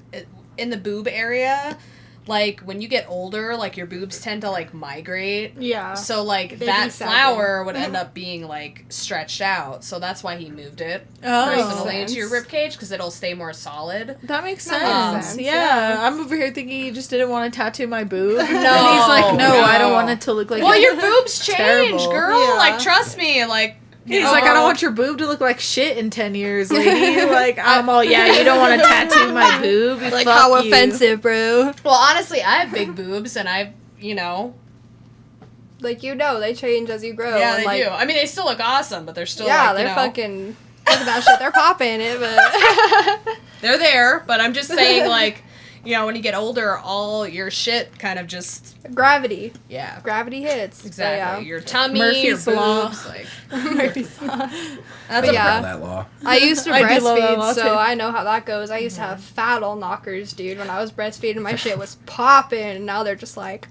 in the boob area, like when you get older, like your boobs tend to like migrate. Yeah. So like Baby that sagging. flower would end up being like stretched out. So that's why he moved it personally sense. to your rib cage because it'll stay more solid. That makes sense. That makes sense, Yeah. yeah. I'm over here thinking he just didn't want to tattoo my boob. No. And he's No, like, no, I don't no. want it to look like Well, your boobs change, Terrible. girl. Yeah. Like trust me, like. He's like, I don't want your boob to look like shit in 10 years, lady. Like, I'm all, yeah, you don't want to tattoo my boob. Like, Fuck how you. offensive, bro. Well, honestly, I have big boobs, and I've, you know, Like, they change as you grow. yeah, and, they like, do. I mean, they still look awesome, but they're still Yeah, like, they're you know, fucking. Look at that shit. They're popping it, but. they're there. But I'm just saying, like, you know, when you get older, all your shit kind of just, Gravity. yeah, Gravity hits. exactly. Your tummy, Murphy's your Law. boobs, like, Murphy's Law. that's But a yeah. Love that law. I used to I do love that breastfeed, law, so too. I know how that goes. I used to have fat old knockers, dude. When I was breastfeeding, my shit was popping, and now they're just like,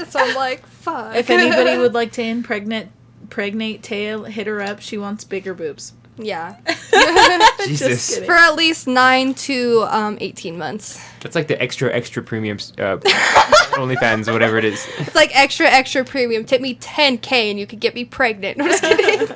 so I'm like, fuck. If anybody would like to impregnate Téa, hit her up. She wants bigger boobs. Yeah. Jesus. Just kidding. For at least 9 to 18 months. That's like the extra premium OnlyFans, whatever it is. It's like extra premium. Tip me 10K and you could get me pregnant. I'm just kidding.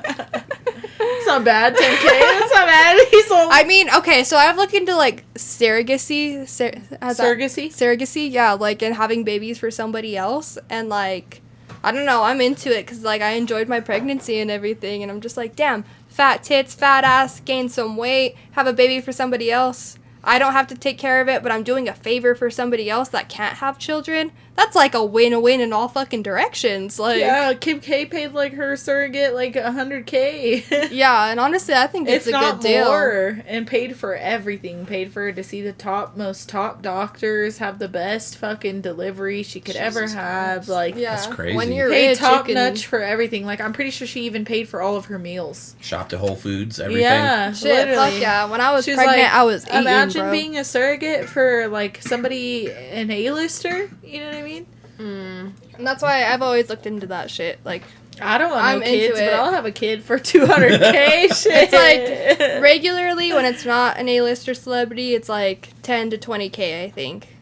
It's not bad, 10K. That's not bad. He's all I mean, okay, so I've looked into like surrogacy. surrogacy. Surrogacy, yeah, like and having babies for somebody else. And like, I don't know, I'm into it because like I enjoyed my pregnancy and everything. And I'm just like, damn, fat tits, fat ass, gain some weight, have a baby for somebody else. I don't have to take care of it, but I'm doing a favor for somebody else that can't have children. That's like a win-win in all fucking directions. Like, Yeah, Kim K paid like her surrogate like $100K. yeah, and honestly, I think it's It's a not good deal. more, and paid for everything. Paid for her to see the most top doctors, have the best fucking delivery she could ever Jesus have. Christ. Like, Yeah, That's crazy. when you're paid rich, top you can, notch for everything. Like, I'm pretty sure she even paid for all of her meals. Shopped at Whole Foods, everything. Yeah, Shit, literally. fuck yeah. When I was She was pregnant, like, I was eating, Imagine bro. being a surrogate for like somebody, an A-lister. You know what I mean? And that's why I've always looked into that shit. Like, I don't want I'm no into kids, but it. I'll have a kid for $200K. Shit. it's like regularly when it's not an A-lister celebrity, it's like 10 to 20K, I think.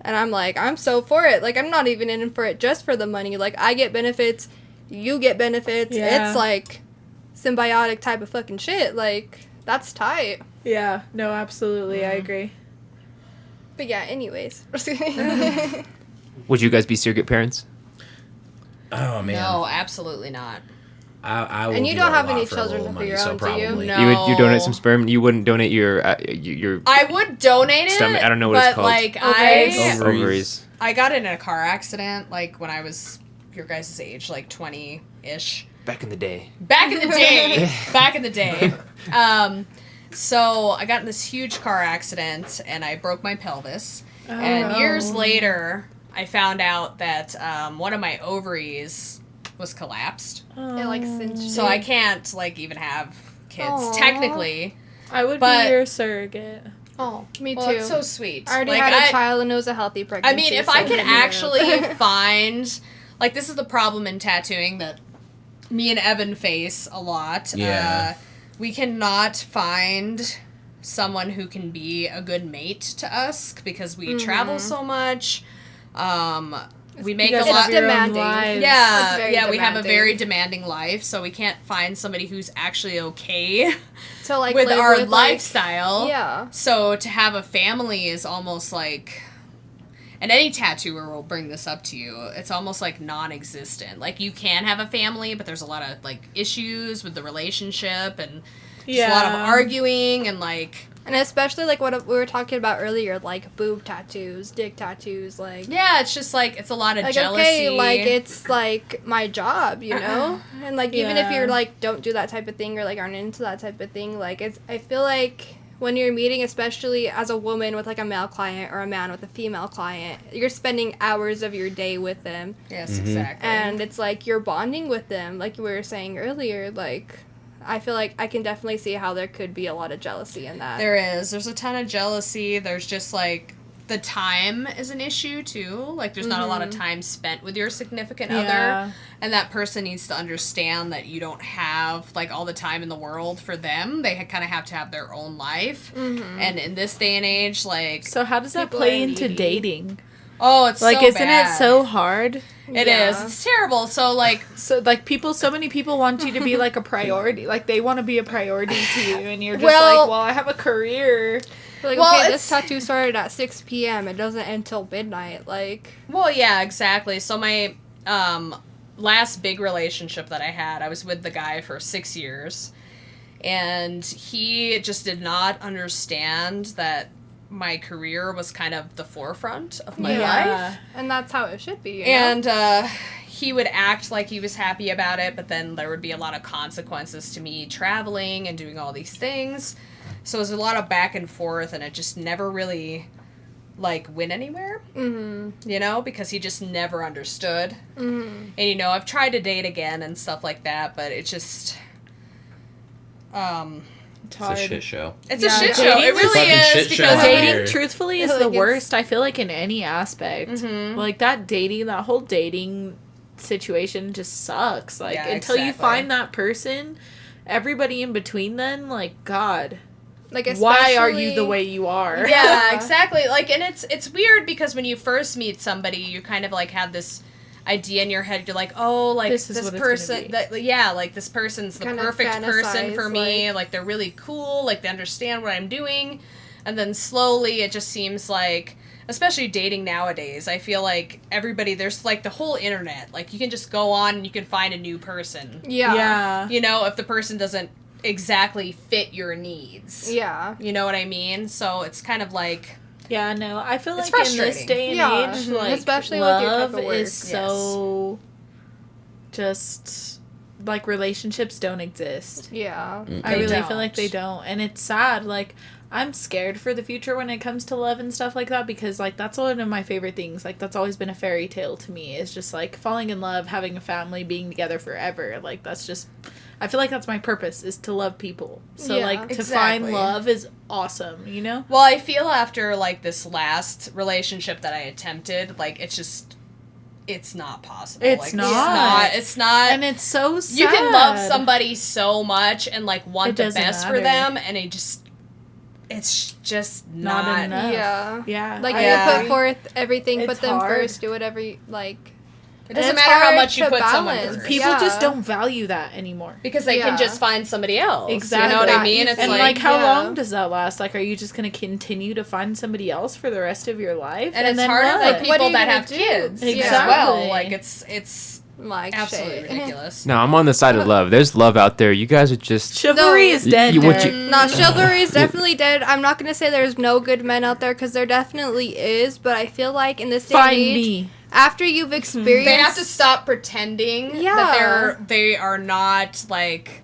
And I'm like, I'm so for it. Like, I'm not even in for it just for the money. Like, I get benefits, you get benefits. Yeah. It's like symbiotic type of fucking shit. Like, that's tight. Yeah, no, absolutely, I agree. But yeah, anyways. Would you guys be surrogate parents? Oh man. no, absolutely not. I will And you do don't a have lot any for a children little of your money, so own, do you? probably. No. You donate some sperm. You wouldn't donate your I would donate it. Stomach- I don't know what it's but, called. like, Ovaries. ovaries. I got in a car accident, like, when I was your guys' age, like, 20-ish. Back in the day. Back in the day. Back in the day. So I got in this huge car accident, and I broke my pelvis. And years later, I found out that one of my ovaries was collapsed. It like cinched So I can't, like, even have kids, Aw. technically. I would But- be your surrogate. Oh, me Well, too. it's so sweet. I already Like, had a child and it was a healthy I pregnancy. mean, if so I could yeah. actually find, like, this is the problem in tattooing that me and Evan face a lot. Yeah. We cannot find someone who can be a good mate to us because we travel so much. We make You a guys lot. have your own demanding. lives. It's Yeah, very yeah, we have a demanding. very demanding life, so we can't find somebody who's actually okay to like with live our with, like- lifestyle. yeah. So to have a family is almost like, and any tattooer will bring this up to you, it's almost like non-existent. Like, you can have a family, but there's a lot of, like, issues with the relationship and just a lot of Yeah. arguing and, like, And especially like what we were talking about earlier, like boob tattoos, dick tattoos, like yeah, it's just like, it's a lot of like jealousy. okay, like it's like my job, you know? And like even if Yeah. you're like don't do that type of thing or like aren't into that type of thing, like it's I feel like when you're meeting, especially as a woman with like a male client or a man with a female client, you're spending hours of your day with them. Yes, exactly. And it's like you're bonding with them, like we were saying earlier, like I feel like I can definitely see how there could be a lot of jealousy in that. There is. There's a ton of jealousy. There's just, like, the time is an issue, too. Like, there's not a lot of time spent with your significant Yeah. other. And that person needs to understand that you don't have, like, all the time in the world for them. They kind of have to have their own life. And in this day and age, like... So how does that People play are into needy. dating? Oh, it's Like, so isn't bad. it so hard? It is. It's terrible. So, like... So, like, so many people want you to be, like, a priority. Like, they want to be a priority to you, and you're just Well- like, well, I have a career. Like, Well, okay, it's- this tattoo started at 6 p.m. It doesn't end till midnight. Like, Well, yeah, exactly. So my last big relationship that I had, I was with the guy for 6 years, and he just did not understand that my career was kind of the forefront of my life. and that's how it should be. You know? And he would act like he was happy about it, but then there would be a lot of consequences to me traveling and doing all these things. So it was a lot of back and forth, and it just never really, like, went anywhere. Mm-hmm. You know, because he just never understood. Mm-hmm. And, you know, I've tried to date again and stuff like that, but it just... It's It's a hard. shit show. It's Yeah, a shit show. dating It is really fucking is, shit show because out Dating, here. truthfully, is Like, the it's- worst, I feel like, in any aspect. Mhm. Like, that whole dating situation just sucks. Like, Yeah, until you exactly. find that person, everybody in between then, like, God, Like, why are you the especially- way you are? Yeah, exactly. Like, and it's weird because when you first meet somebody, you kind of, like, have this idea in your head. You're like, oh, like, This is this what it's gonna person... be. That, yeah, like, this person's the Kinda perfect person for fantasize, me. Like, they're really cool. Like, they understand what I'm doing. And then slowly it just seems like... Especially dating nowadays, I feel like everybody, there's, like, the whole internet. Like, you can just go on and you can find a new person. Yeah. Yeah. You know, if the person doesn't exactly fit your needs. Yeah. You know what I mean? So it's kind of like... Yeah, no, I feel It's like in this frustrating. day and Yeah, age, mhm, like, especially with your love type of work, is so just, like, relationships don't exist. Yeah. I They really feel like don't. they don't. And it's sad. Like, I'm scared for the future when it comes to love and stuff like that because, like, that's one of my favorite things. Like, that's always been a fairy tale to me is just, like, falling in love, having a family, being together forever. Like, that's just... I feel like that's my purpose is to love people. So, Yeah, like, to exactly. find love is awesome, you know? Well, I feel after, like, this last relationship that I attempted, like, it's just... It's not possible. It's Like, not. It's not... And it's so sad. you can love somebody so much and, like, It want the doesn't best for matter. them, and it just... It's just Not not... enough. Yeah. Yeah. Like, I you Yeah. put agree. forth everything, It's put them hard. first, do whatever you, like... It doesn't And it's matter how hard much you to put someone balance. first. People Yeah. just don't value that anymore. Because they Yeah. can just find somebody else. Exactly. You know what I Yeah, mean? It's And, like... like, how yeah. long does that last? Like, are you just going to continue to find somebody else for the rest of your life? and it's then harder what? for What are people you that gonna have do? kids as Exactly. well. Like, it's Like, absolutely shit. ridiculous. No, I'm on the side of love. There's love out there. You guys are just. Chivalry No. is dead. You- what Derek. you- No, chivalry is definitely dead. I'm not gonna say there's no good men out there because there definitely is, but I feel like in this day and Find age, me. after you've experienced, They have to stop pretending Yeah. that they are not like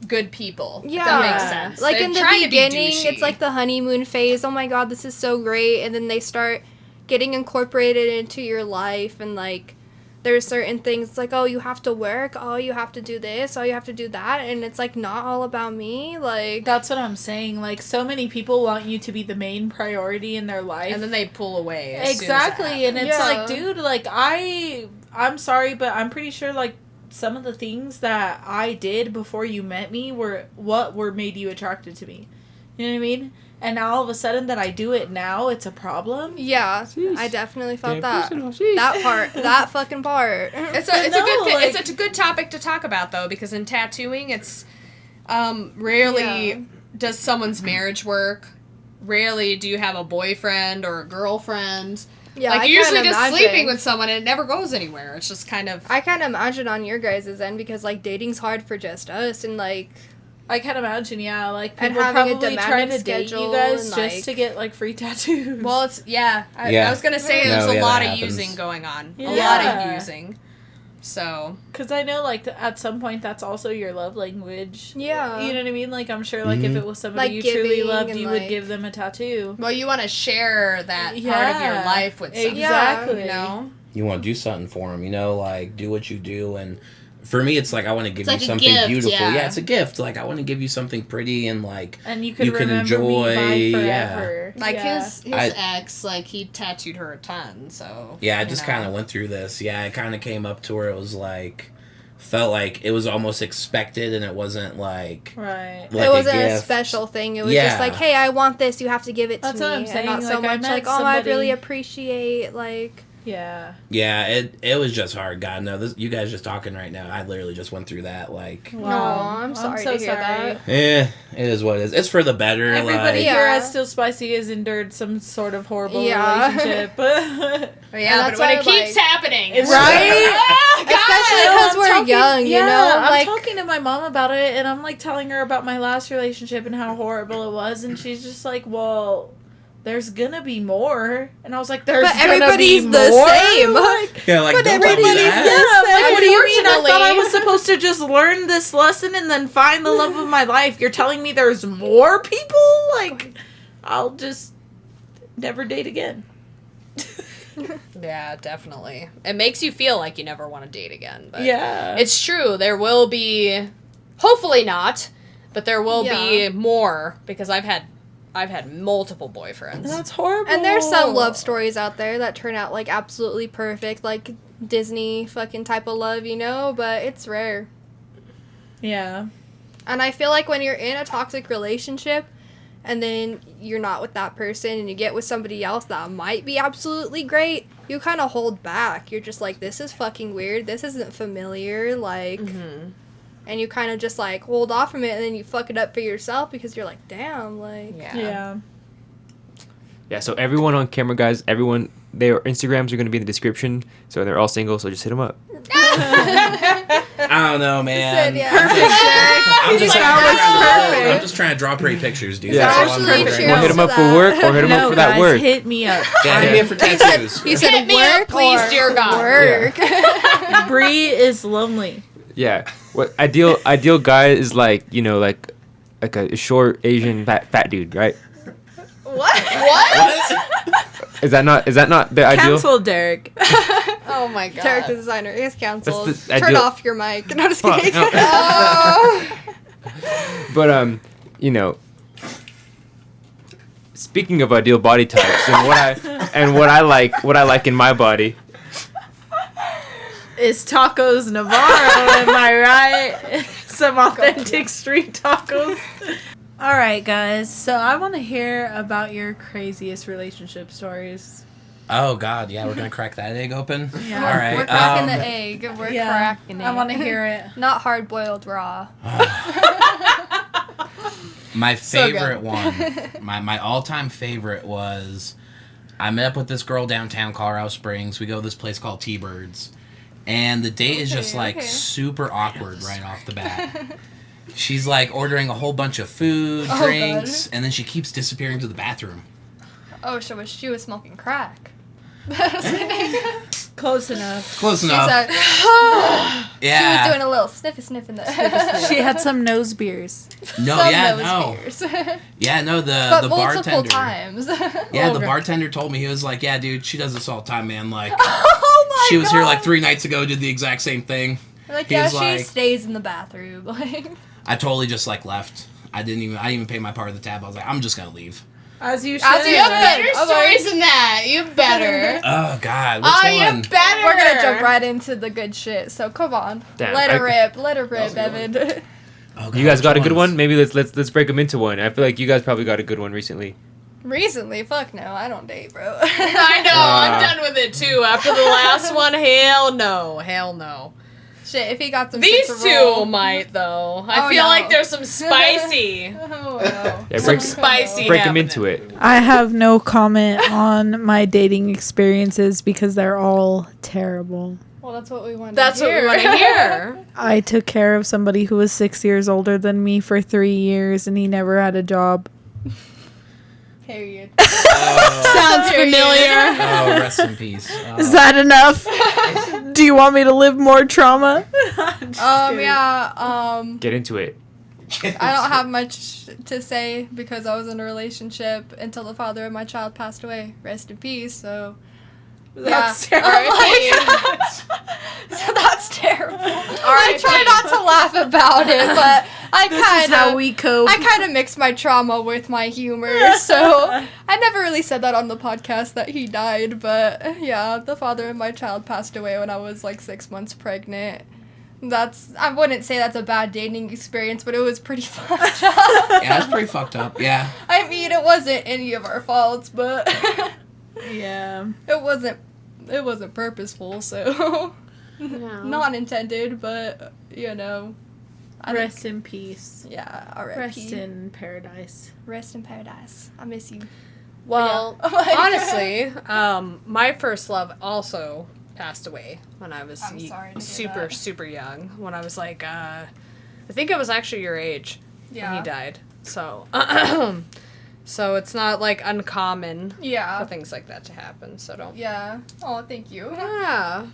good people. If Yeah, that makes sense. like They're in the trying to be beginning, douchey. it's like the honeymoon phase. Oh my god, this is so great, and then they start getting incorporated into your life, and like there's certain things like, oh, you have to work, oh, you have to do this, oh, you have to do that, and it's like not all about me. Like, That's what I'm saying. Like, so many people want you to be the main priority in their life. and then they pull away. As soon as that Exactly, and happens. it's Yeah. like, dude, like I'm sorry, but I'm pretty sure like some of the things that I did before you met me were what were made you attracted to me. You know what I mean? And now all of a sudden that I do it now, it's a problem. yeah, Jeez. I definitely felt Getting that. personal. Jeez. That part, that fucking part. It's But a no, good thing. like- It's a good topic to talk about though, because in tattooing, it's rarely Yeah. does someone's marriage work. Rarely do you have a boyfriend or a girlfriend. Yeah, like I you're usually can't just imagine. sleeping with someone and it never goes anywhere. It's just kind of I can't imagine on your guys' end because like dating's hard for just us and like I can imagine, yeah, like And people having a probably trying demanding to date you schedule guys and, just like- to get like free tattoos. well, it's I Yeah. was gonna say No, there's a yeah, lot that of happens. using going on. A Yeah. lot of using. So because I know like at some point that's also your love language. Yeah. You know what I mean? Like I'm sure like if Mhm. it was somebody Like you truly giving loved, and, you would like- give them a tattoo. well, you want to share that part of your Yeah. life with someone. Exactly. You know. You want to do something for them, like do what you do. And for me, it's like I want to give It's you like a something gift, beautiful. yeah. Yeah, it's a gift. Like I want to give you something pretty and like And you could You can remember enjoy- me by yeah. forever. Like Yeah. his I- ex, like he tattooed her a ton. So yeah. I you just know. kind of went through this. Yeah, it kind of came up to where it was like felt like it was almost expected, and it wasn't like Right. like it wasn't a gift. special thing. It was Yeah. just like, hey, I want this. You have to give it to That's me. what I'm saying. And not so Like, I much met like, oh, I really somebody- appreciate, like... Yeah. Yeah, it was just hard. God, no, this, you guys just talking right now. I literally just went through that. Like, Aw, I'm sorry so to hear that. it is what it is. It's for the better. Everybody like, here Yeah. at Still Spicy has endured some sort of horrible Yeah. relationship. But And yeah, that's but when why, it keeps like- happening, It's we're just right? like, "Ah, God!" Especially No, because I'm we're talking- young, you know? I'm Like, talking to my mom about it, and I'm like telling her about my last relationship and how horrible it was, and she's just like, "Well, there's gonna be more," and I was like, "There's but gonna everybody's be the more?" same. Like, yeah, like But don't tell me everybody's yeah, that. I'm like, what do you mean? I thought I Unfortunately- was supposed to just learn this lesson and then find the love of my life. You're telling me there's more people? Like, I'll just never date again. Yeah, definitely. It makes you feel like you never want to date again. But Yeah. it's true. There will be, hopefully not, but there will be Yeah. more because I've had multiple boyfriends. That's horrible. and there's some love stories out there that turn out, like, absolutely perfect, like Disney fucking type of love, you know? But it's rare. Yeah. And I feel like when you're in a toxic relationship and then you're not with that person and you get with somebody else that might be absolutely great, you kind of hold back. You're just like, this is fucking weird. This isn't familiar. Like, and you kind of just like hold off from it and then you fuck it up for yourself because you're like, damn, like. Yeah. Yeah, so everyone on camera, guys, everyone, their Instagrams are going to be in the description. So they're all single, so just hit them up. I don't know, man. yeah. I'm just, perfect. I'm just trying to draw pretty pictures, dude. Yeah. That's all I'm Actually, doing right cheers Or now. hit them up to for that. work, or hit them up No, for that guys, work. hit me up. Yeah, hit me up for tattoos. You said Hit me work up, please, or dear God. work. Bri is lonely. Yeah. What ideal guy is like, you know, like a short Asian fat dude, right? What? What? Is that not the ideal? Cancel Derek. Oh my god. Character designer is canceled. That's the Turn ideal- off your mic. No, just Fuck, kidding. no. Oh. But you know, speaking of ideal body types and what I like in my body. It's tacos Navarro, am I right? Some authentic street tacos. All right, guys. So I want to hear about your craziest relationship stories. Oh God, yeah, we're gonna crack that egg open. Yeah. All right. We're cracking the egg. We're Yeah, cracking it. I want to hear it. Not hard boiled raw. My So good. favorite one, my all-time favorite was, I met up with this girl downtown Colorado Springs. We go to this place called T-Birds, and the date is just like super awkward right off the bat. She's like ordering a whole bunch of food, Oh, drinks, and then she keeps disappearing to the bathroom. Oh, so she was smoking crack. Close enough. Close She enough. said, Yeah. She was doing a little sniff in the. She had some nose beers. No, Some yeah, nose no. beers. Yeah, no, But the multiple bartender. times. Yeah, Oh, the God. bartender told me, he was like, yeah, dude, she does this all the time, man. Like, Oh my she was here like God. 3 nights ago, did the exact same thing. Like, He yeah, was she like- stays in the bathroom. Like, I totally just like left. I didn't even pay my part of the tab. I was like, I'm just gonna leave. As you should. As you You have should. better I'm stories like- than that. You better. Oh God, which Oh, one? you better. we're gonna jump right into the good shit. So come on, Damn, let her I- rip, let her rip, was a good Evan. Oh, God, You guys which got a good ones? one? Maybe let's break them into one. I feel like you guys probably got a good one recently. Recently, fuck no, I don't date, bro. I know. I'm done with it too. After the last one, hell no, hell no. Shit, if he got some These shit to two roll. might though. I Oh, feel no. like there's some spicy. Oh no. Yeah, Some break- spicy. Break them happening. into it. I have no comment on my dating experiences because they're all terrible. Well, that's what we want. That's what we want to hear. I took care of somebody who was 6 years older than me for 3 years, and he never had a job. Period. Sounds familiar. Oh, rest in peace. Is that enough? Do you want me to live more trauma? Yeah. Get into it. I don't have much to say because I was in a relationship until the father of my child passed away. Rest in peace. So. That's yeah. terrible. So that's terrible. I R.I.P. try not to laugh about it, but I This is how kind of. we cope. I kind of mix my trauma with my humor, so I never really said that on the podcast that he died, but yeah, the father of my child passed away when I was like 6 months pregnant. I wouldn't say that's a bad dating experience, but it was pretty fucked up. Yeah, it's pretty fucked up. Yeah. I mean, it wasn't any of our faults, but Yeah. it wasn't purposeful, so not intended, but you know. Rest in peace. Yeah, R.I.P. Rest in paradise. Rest in paradise. I miss you. Well, Yeah. Like- honestly, my first love also passed away when I was I'm sorry to hear super, that. super young. When I was like, I think I was actually your age when he died. So, so it's not like uncommon Yeah. for things like that to happen. So don't. Yeah. Oh, thank you. Yeah.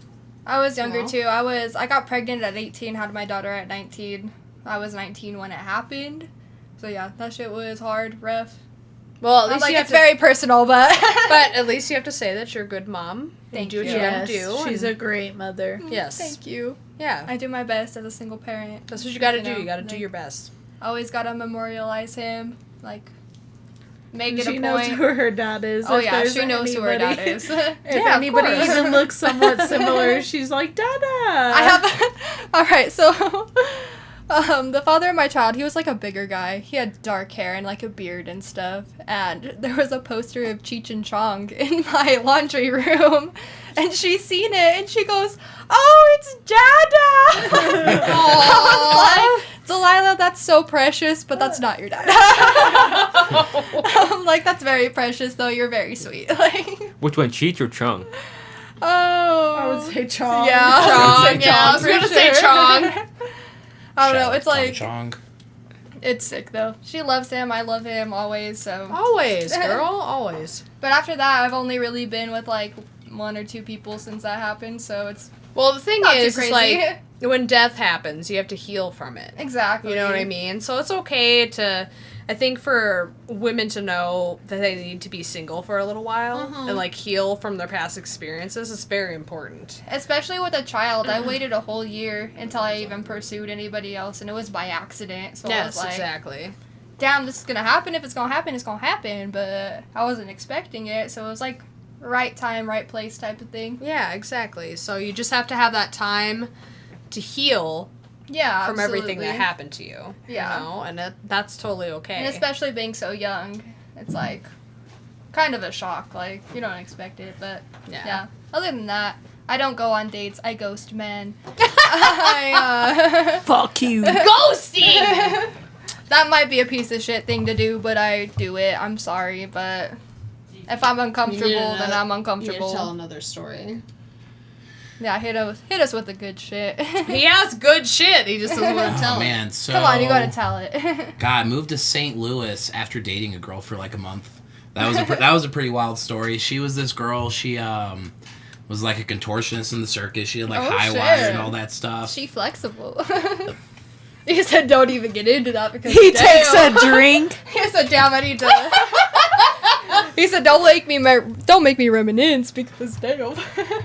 I was younger Aw. too. I got pregnant at 18, had my daughter at 19. I was 19 when it happened. So yeah, that shit was hard, rough. Well, at I'm least like, you have it's to. very personal, but But at least you have to say that you're a good mom. Thank do what you. you gotta Yes, do. she's and- a great mother. Yes. Thank you. Yeah. I do my best as a single parent. That's what you gotta do. know, You gotta do like, your best. Always gotta memorialize him. Like, make it She a knows point. who her dad is. Oh if yeah, there's she knows who her dad anybody- is. If Yeah, of anybody course. even looks somewhat similar, she's like, Dada. I have. All right, so the father of my child, he was like a bigger guy. He had dark hair and like a beard and stuff. And there was a poster of Cheech and Chong in my laundry room, and she seen it and she goes, "Oh, it's Dada." I was like, Delilah, that's so precious, but that's not your dad. I'm like, that's very precious, though. You're very sweet. Like, Which one, Cheech or Chung? oh, I would say Chong. yeah, Chong, yeah, I was for gonna say sure. Chong. I don't know. Shout out It's to Tommy like Chong. it's sick though. She loves him. I love him always. So, Always, girl, always. but after that, I've only really been with like one or two people since that happened. So it's Well, the thing not too is, crazy. like, when death happens, you have to heal from it. exactly. You know what I mean? So it's okay to, I think, for women to know that they need to be single for a little while and, like, heal from their past experiences is very important. Especially with a child, I waited a whole year until I even pursued anybody else, and it was by accident. So I was Yes, like, exactly. damn, this is gonna happen. If it's gonna happen, it's gonna happen. But I wasn't expecting it, so it was like right time, right place type of thing. Yeah, exactly. So you just have to have that time to heal Yeah, from everything that absolutely. happened to you. Yeah. You know? And that's totally okay. And especially being so young, it's like kind of a shock. Like, you don't expect it, but yeah. Other than that, I don't go on dates. I ghost men. Fuck you. Ghosting! That might be a piece of shit thing to do, but I do it. I'm sorry, but if I'm uncomfortable, then I'm You need to uncomfortable. tell another story. Yeah, hit us with the good shit. He has good shit. He just doesn't want to tell Oh it. man, so Come on, you gotta tell it. God, I moved to St. Louis after dating a girl for like a month. That was a pretty wild story. She was this girl. She was like a contortionist in the circus. She had like Oh, high shit. wire and all that stuff. She flexible. He said, "Don't even get into that because He damn." takes a drink. He said, "Damn, I need to." He said, "Don't make me reminisce because damn."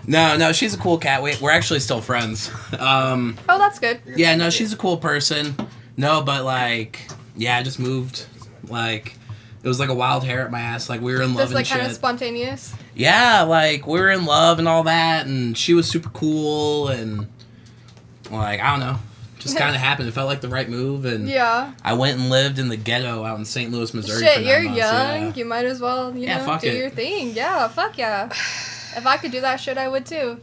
No, she's a cool cat. We're actually still friends. Oh, that's good. Yeah, no, she's a cool person. No, but like, yeah, I just moved. Like, it was like a wild hair at my ass. Like, we were in love Just and like shit. kind of spontaneous. Yeah, like, we were in love and all that, and she was super cool, and like, I don't know. Just kind of happened. It felt like the right move, and Yeah. I went and lived in the ghetto out in St. Louis, Missouri. Shit, for 9 you're months, young. yeah. You might as well, Yeah, know, fuck do it. your thing. Yeah, fuck yeah. If I could do that shit, I would too.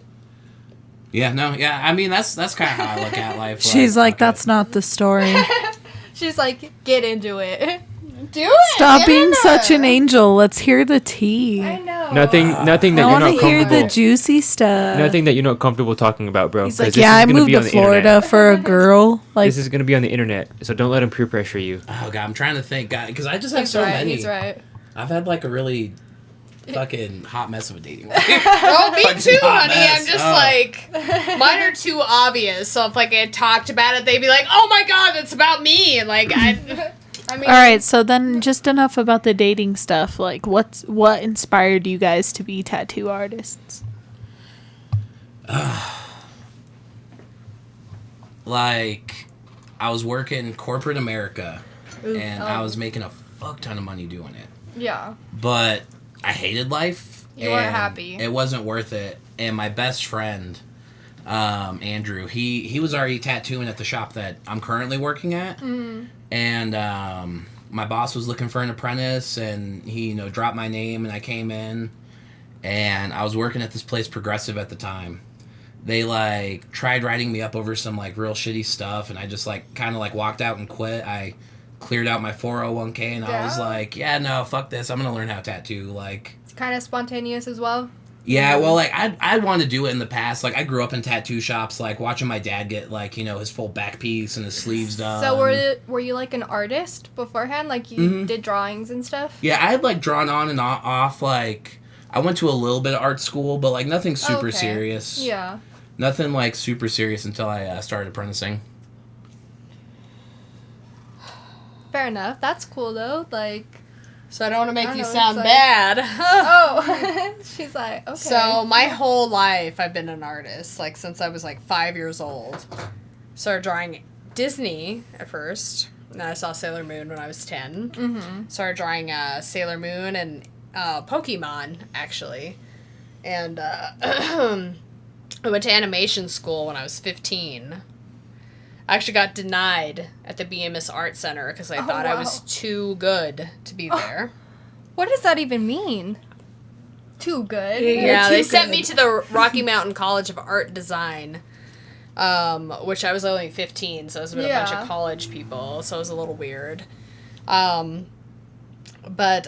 Yeah, no, yeah. I mean, that's kind of how I look at life. She's like, fuck that's it. not the story. She's like, get into it. Do it! Stop Get being in such there. an angel. Let's hear the tea. I know. Nothing I that you're want not to hear comfortable. the juicy stuff. Nothing that you're not comfortable talking about, bro. He's 'cause like, this yeah, is I gonna moved be to on the internet. Florida for a girl. Like, This is gonna be on the internet, so don't let him peer pressure you. Oh god, I'm trying to think, God, because I just have He's so right. many. He's right. I've had like a really fucking hot mess of a dating life. Oh, me Fucking too, hot honey. mess. I'm just Oh. like, mine are too obvious. So if like I talked about it, they'd be like, "Oh my god, it's about me," and like I mean, all right. So then, just enough about the dating stuff. Like, what inspired you guys to be tattoo artists? Like, I was working corporate America, and I oh. was making a fuck ton of money doing it. Yeah. But I hated life. You weren't and happy. It wasn't worth it. And my best friend, Andrew. He was already tattooing at the shop that I'm currently working at, and my boss was looking for an apprentice, and he dropped my name, and I came in, and I was working at this place, Progressive, at the time. They tried writing me up over some real shitty stuff, and I just kind of walked out and quit. I cleared out my 401k, and I was like, yeah, no, fuck this. I'm gonna learn how to tattoo. It's kind of spontaneous as well. Yeah, well, I wanted to do it in the past. I grew up in tattoo shops, watching my dad get his full back piece and his sleeves done. So were you an artist beforehand? You did drawings and stuff? Yeah, I had drawn on and off. I went to a little bit of art school, but nothing super serious. Yeah. Nothing super serious until I started apprenticing. Fair enough. That's cool though. So I don't want to make you know, sound it's bad. Oh, she's okay. So my whole life I've been an artist, since I was 5 years old. Started drawing Disney at first, and then I saw Sailor Moon when I was 10. Mm-hmm. Started drawing Sailor Moon and Pokemon, actually. And I went to animation school when I was 15. I actually got denied at the BMS Art Center because I thought I was too good to be there. What does that even mean? Too good? Yeah, they sent me to the Rocky Mountain College of Art Design, which I was only 15, so it was with a bunch of college people, so it was a little weird. But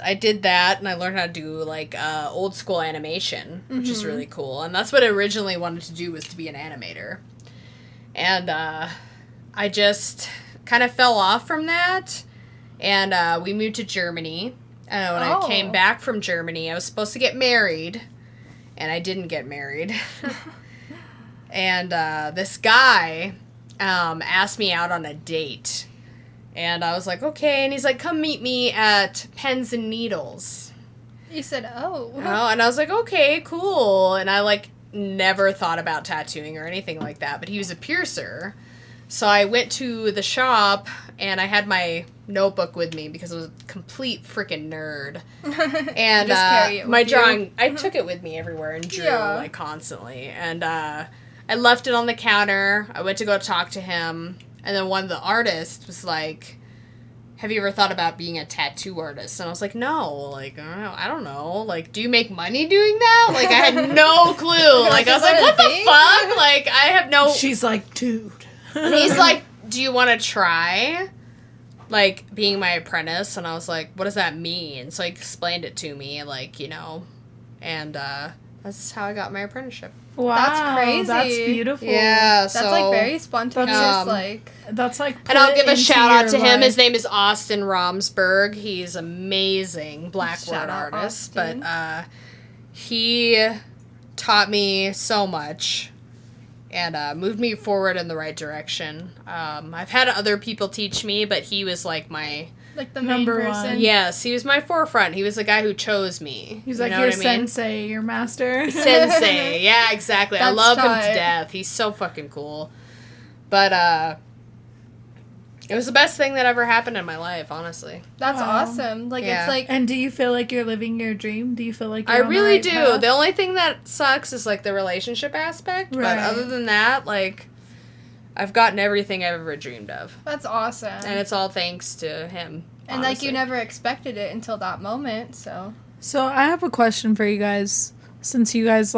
I did that, and I learned how to do, old school animation, which is really cool. And that's what I originally wanted to do, was to be an animator. And, I just kind of fell off from that, and we moved to Germany. And when I came back from Germany, I was supposed to get married, and I didn't get married. And this guy asked me out on a date, and I was like, okay. And he's like, come meet me at Pens and Needles. You said, oh. And I was like, okay, cool. And I never thought about tattooing or anything like that, but he was a piercer. So I went to the shop, and I had my notebook with me because I was a complete freaking nerd. And Just carry it with my you. drawing, I took it with me everywhere and drew constantly. And I left it on the counter. I went to go talk to him, and then one of the artists was like, have you ever thought about being a tattoo artist? And I was like, no, I don't know. Do you make money doing that? I had no clue. I was like, what the fuck? I have no... She's like, dude. And he's like, do you want to try, being my apprentice? And I was like, what does that mean? So he explained it to me, and that's how I got my apprenticeship. Wow. That's crazy. That's beautiful. Yeah, That's, so... very spontaneous, That's And I'll give a shout out to him. His name is Austin Romsberg. He's amazing blackboard Shout out, artist. Austin. But he taught me so much and moved me forward in the right direction. I've had other people teach me, but he was my... the main Number person. one. Yes, he was my forefront. He was the guy who chose me. He's You know your what I mean? sensei, your master. Sensei. Yeah, exactly. I That's love him tight. to death. He's so fucking cool. But it was the best thing that ever happened in my life, honestly. That's Wow. awesome. Yeah. It's And do you feel like you're living your dream? Do you feel like I you're on the really right do. path? The only thing that sucks is the relationship aspect. Right. But other than that, I've gotten everything I've ever dreamed of. that's awesome. And it's all thanks to him. And honestly. you never expected it until that moment, so. So I have a question for you guys. Since you guys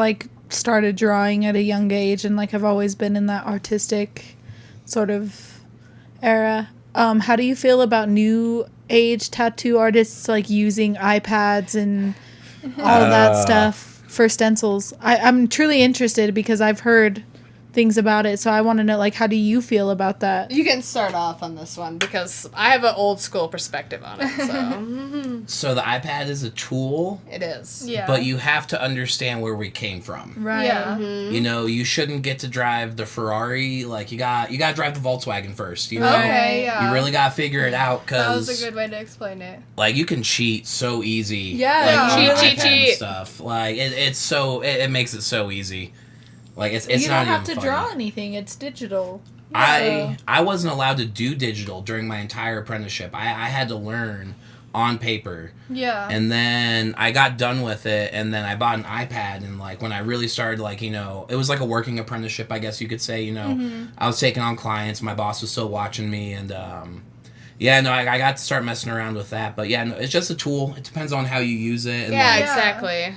started drawing at a young age and have always been in that artistic sort of era, how do you feel about new age tattoo artists using iPads and all that stuff for stencils? I'm truly interested because I've heard things about it, so I want to know how do you feel about that? You can start off on this one because I have an old school perspective on it. So So the iPad is a tool, it is. Yeah. but you have to understand where we came from. Right. Yeah. You shouldn't get to drive the Ferrari. You got to drive the Volkswagen first. Okay, yeah. You really got to figure it out That was because a good way to explain it. you can cheat so easy. Yeah. on Cheat. iPad and stuff. It's so it makes it so easy. It's You not don't have even to funny. draw anything. It's digital. I wasn't allowed to do digital during my entire apprenticeship. I had to learn on paper. Yeah. And then I got done with it, and then I bought an iPad, and like when I really started, like, you know, it was like a working apprenticeship, I guess you could say, you know. I was taking on clients, my boss was still watching me, and yeah, no, I got to start messing around with that. But yeah, no, it's just a tool. It depends on how you use it. And Yeah, like, exactly.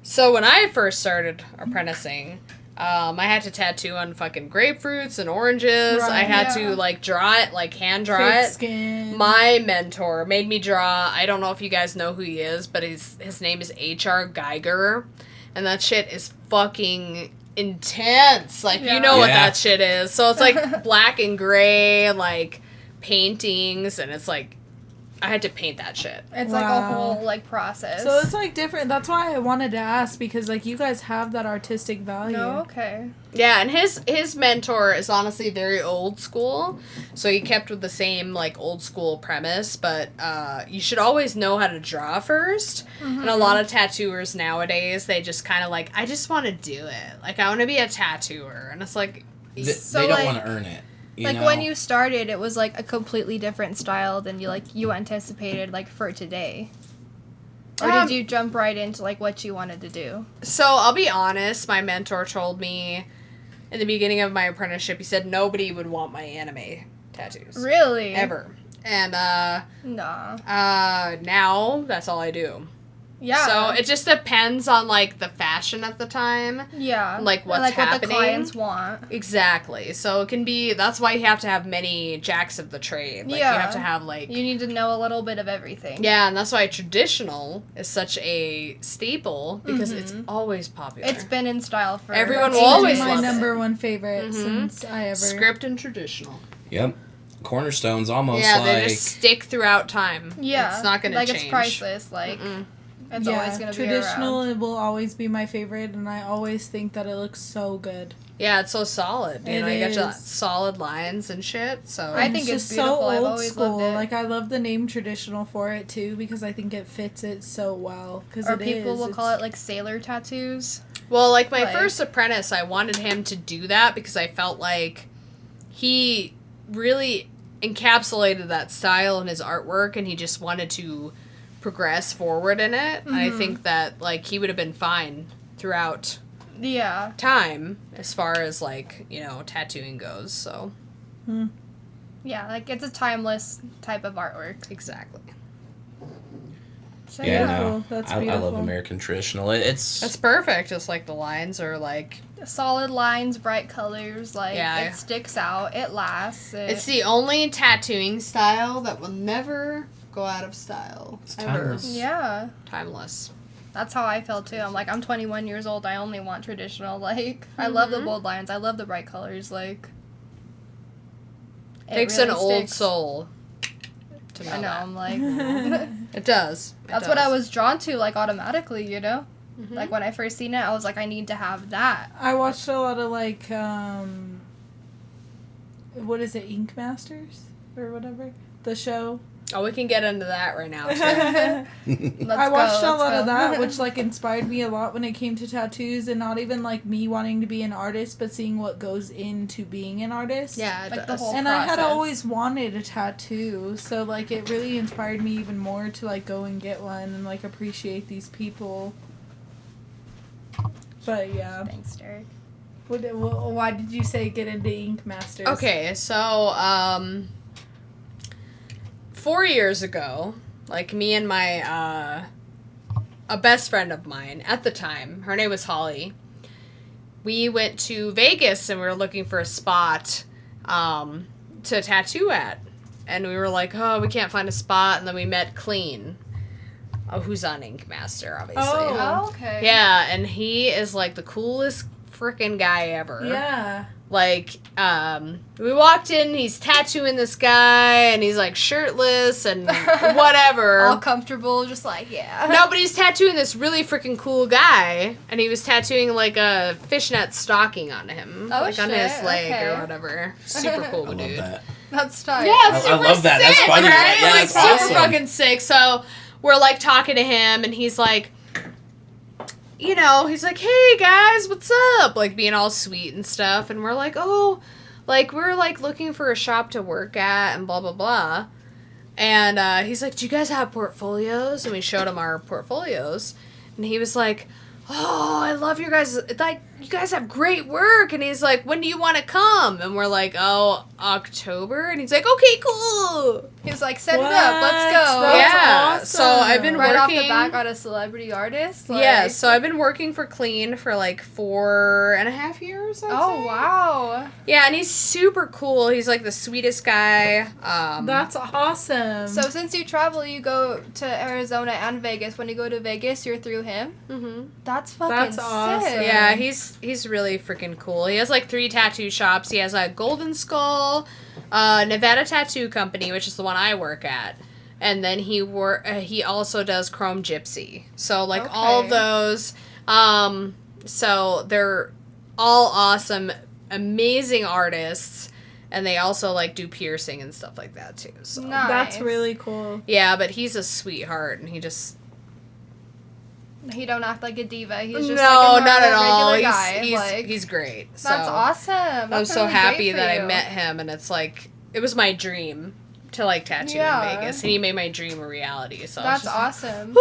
So when I first started apprenticing, I had to tattoo on fucking grapefruits and oranges. Right. I had Yeah. to, like, draw it, like, hand draw Fake it. skin. My mentor made me draw, I don't know if you guys know who he is, but his name is H.R. Geiger. And that shit is fucking intense. Like, you know what Yeah. that shit is. So it's, like, black and gray, like, paintings, and it's, like, I had to paint that shit. It's like a Wow. whole like process. So it's like different. That's why I wanted to ask, because like you guys have that artistic value. No, okay. Yeah, and his mentor is honestly very old school, so he kept with the same like old school premise. But you should always know how to draw first. And a lot of tattooers nowadays, they just kind of like, I just want to do it. Like, I want to be a tattooer, and it's like, So, they don't like- want to earn it. You Like know? when you started, it was like a completely different style than you anticipated like for today. Or did you jump right into like what you wanted to do? So I'll be honest, my mentor told me in the beginning of my apprenticeship, he said nobody would want my anime tattoos Really? ever, and Nah. now that's all I do. Yeah. So it just depends on like the fashion at the time. yeah. like, what's what the happening. clients want. Exactly. So it can be, that's why you have to have many jacks of the trade. Like, Yeah. you have to have, like... You need to know a little bit of everything. Yeah, and that's why traditional is such a staple, because it's always popular. It's been in style for Everyone will ages. always my love it. number one favorite since I ever. Script and traditional. Yep. Cornerstone's almost Yeah, like... they just stick throughout time. Yeah. It's not going to like change. it's priceless. Like it's always gonna be traditional. around. It will always be my favorite, and I always think that it looks so good. Yeah, it's so solid. You It know, you got your is. solid lines and shit, so... I think it's just beautiful. so I've old always school. loved it. Like I love the name traditional for it too, because I think it fits it so well. Because Or people will call it like sailor tattoos. Well, like my Like- first apprentice, I wanted him to do that because I felt like he really encapsulated that style in his artwork, and he just wanted to progress forward in it. And I think that like he would have been fine throughout Yeah. time as far as like, you know, tattooing goes. So Yeah, like it's a timeless type of artwork. exactly. So, Yeah, Beautiful. no. That's I love beautiful. American traditional. It's... That's perfect. Just like the lines are like, solid lines, bright colors, like Yeah. it sticks out, it lasts. it's the only tattooing style that will never go out of style. It's Ever. timeless. Yeah. Timeless. That's how I feel too. I'm like, I'm 21 years old. I only want traditional. Like, I love the bold lines. I love the bright colors. Like, it Takes really an old sticks. soul to know I know. that. I'm like, It does. It that's what I does. was drawn to, like automatically. You know, like when I first seen it, I was like, I need to have that. I watched a lot of like what is it, Ink Masters or whatever, the show. Oh, we can get into that right now, too. I watched a lot of that, which like inspired me a lot when it came to tattoos, and not even like me wanting to be an artist, but seeing what goes into being an artist. Yeah, it Like the does. whole- And I had process. always wanted a tattoo, so like it really inspired me even more to like go and get one and like appreciate these people. But yeah, Thanks, Derek. why did you say get into Ink Masters? Okay, so, 4 years ago, like me and my, a best friend of mine at the time, her name was Holly, we went to Vegas and we were looking for a spot, to tattoo at. And we were like, oh, we can't find a spot. And then we met Clean, who's on Ink Master, obviously. Oh. Okay. Yeah, and he is like the coolest freaking guy ever. Yeah. Like, we walked in, he's tattooing this guy, and he's like shirtless and whatever. All comfortable, just like, yeah. No, but he's tattooing this really freaking cool guy, and he was tattooing like a fishnet stocking on him, Oh, like on his shit, leg okay. or whatever. Super cool, I love dude. that. That's tight. Yeah, I it's super love that. That's sick, funny. right? Yeah, like that's super awesome. fucking sick. So we're like talking to him, and he's like, you know, he's like, hey guys, what's up? Like being all sweet and stuff, and we're like, oh, like we're like looking for a shop to work at and blah blah blah. And he's like, do you guys have portfolios? And we showed him our portfolios. And he was like, oh, I love your guys. Like, you guys have great work. And he's like, when do you want to come? And we're like, oh, October. And he's like, okay, cool. He was like, set it up, let's go. That's Yeah. awesome. So I've been Right off working. the bat, got a celebrity artist. Like, Yeah, so I've been working for Clean for like 4.5 years. I'd Oh say. wow. Yeah, and he's super cool. He's like the sweetest guy. That's awesome. So since you travel, you go to Arizona and Vegas. When you go to Vegas, you're through him. mhm. That's fucking That's awesome. sick. Yeah, he's really freaking cool. He has like 3 tattoo shops. He has a Golden Skull, Nevada Tattoo Company, which is the one I work at, and then he also does Chrome Gypsy. So like all of Okay. those, so they're all awesome, amazing artists, and they also like do piercing and stuff like that too. So Nice. That's really cool. yeah, but he's a sweetheart, and he just He don't act like a diva. He's just no, like a not at normal, all. regular guy. He's like, he's great. that's so. awesome. I'm That's so really happy great for that I you. met him, and it's like it was my dream to like tattoo Yeah. in Vegas, and he made my dream a reality. So I was That's just awesome.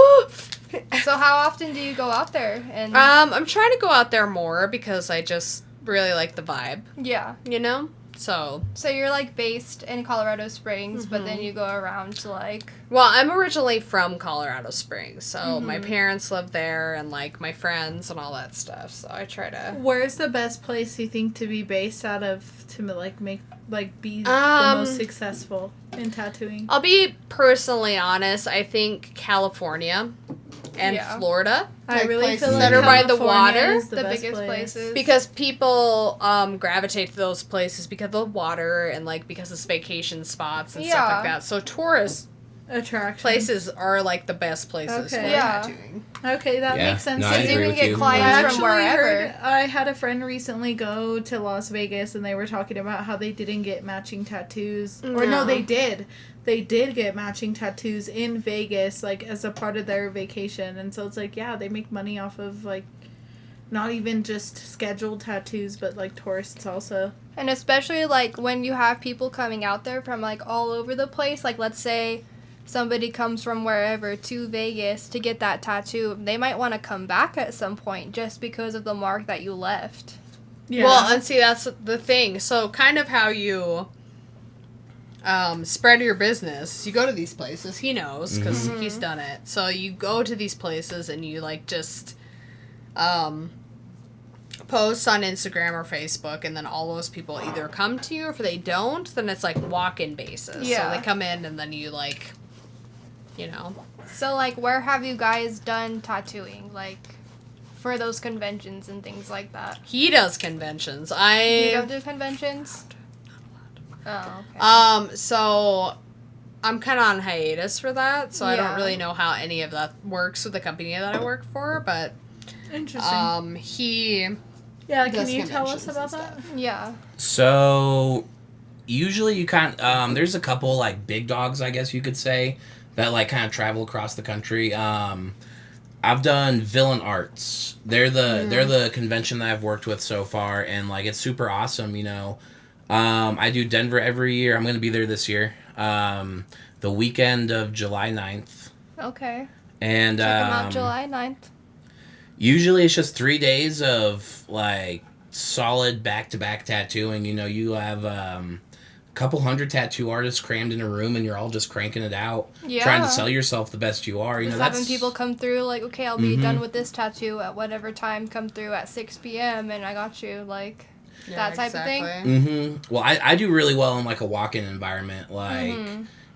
like, So how often do you go out there? And I'm trying to go out there more because I just really like the vibe, yeah. you know. So So you're like based in Colorado Springs, but then you go around to like well, I'm originally from Colorado Springs, so my Mm-hmm. parents live there, and like my friends and all that stuff. So I try to. Where's the best place you think to be based out of to like make like be the Um, most successful in tattooing? I'll be personally honest. I think California and Yeah. Florida. I like really places feel like that are by the California water. is the, best biggest place. places. Because people gravitate to those places because of the water and like because it's vacation spots and stuff Yeah. like that. So tourist Attraction. places are like the best places Okay. for Yeah. tattooing. Okay, that Yeah. makes sense. No, I Because you agree can with get you. I clients from actually wherever. heard, I had a friend recently go to Las Vegas and they were talking about how they didn't get matching tattoos. Or no, No. they did. They did get matching tattoos in Vegas, like, as a part of their vacation. And so it's like, yeah, they make money off of, like, not even just scheduled tattoos, but, like, tourists also. And especially like when you have people coming out there from like all over the place, like let's say somebody comes from wherever to Vegas to get that tattoo, they might want to come back at some point just because of the mark that you left. Yeah. Well, and see, that's the thing. So kind of how you spread your business. You go to these places. He knows because he's done it. So you go to these places and you like just post on Instagram or Facebook, and then all those people either come to you, or if they don't, then it's like walk-in basis. Yeah. So they come in and then you like, you know. So like where have you guys done tattooing? Like for those conventions and things like that. He does conventions. You don't do conventions? Oh, okay. So I'm kind of on hiatus for that, so I Yeah. don't really know how any of that works with the company that I work for, but Interesting. he yeah, can does you tell us conventions about and that? stuff. Yeah. So usually you there's a couple like big dogs, I guess you could say, that like kind of travel across the country. I've done Villain Arts. They're the convention that I've worked with so far, and like it's super awesome, you know. I do Denver every year. I'm going to be there this year. The weekend of July 9th. Okay. And Check them out July 9th. usually it's just 3 days of like solid back-to-back tattooing. You know, you have a couple hundred tattoo artists crammed in a room, and you're all just cranking it out, Yeah. trying to sell yourself the best you are. You Just know, having that's people come through like, okay, I'll be done with this tattoo at whatever time, come through at 6 p.m. and I got you, like, that type of thing. Mm-hmm. Well, I do really well in like a walk-in environment. Like,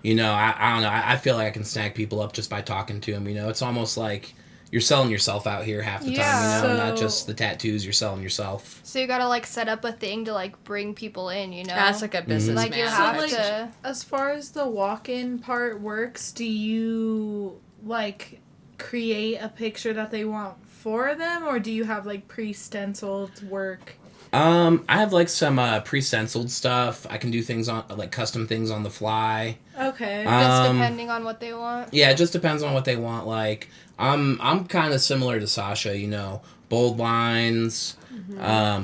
you know, I don't know. I feel like I can snag people up just by talking to them. You know, it's almost like you're selling yourself out here half the Yeah. time. You know, not So- just the tattoos. You're selling yourself. So you gotta, like, set up a thing to, like, bring people in, you know? That's like a businessman. Like, you So, have like, to... As far as the walk-in part works, do you, like, create a picture that they want for them, or do you have, like, pre-stenciled work? I have like some pre-stenciled stuff. I can do things on like custom things on the fly. Okay. Just depending on what they want. Yeah, it just depends on what they want. Like I'm kind of similar to Sasha, you know, bold lines,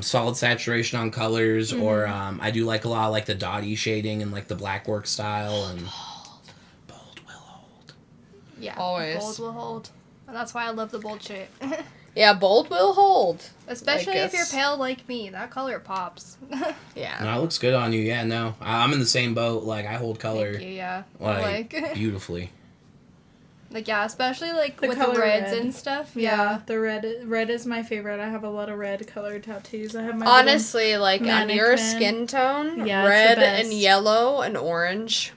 solid saturation on colors, or I do like a lot of like the dotty shading and like the black work style and Yeah. Always. Bold will hold. And that's why I love the bold shit. Yeah, bold will hold. Especially if you're guess. pale like me. That color pops. Yeah. No, it looks good on you. Yeah, no. I'm in the same boat. Like, I hold color, Thank you, yeah. like, beautifully. Like, yeah, especially, like, The with the color reds red. and stuff. Yeah, the red is my favorite. I have a lot of red colored tattoos. I have my Honestly, like, on manic your man. skin tone, Yeah, it's the red best. and yellow and orange.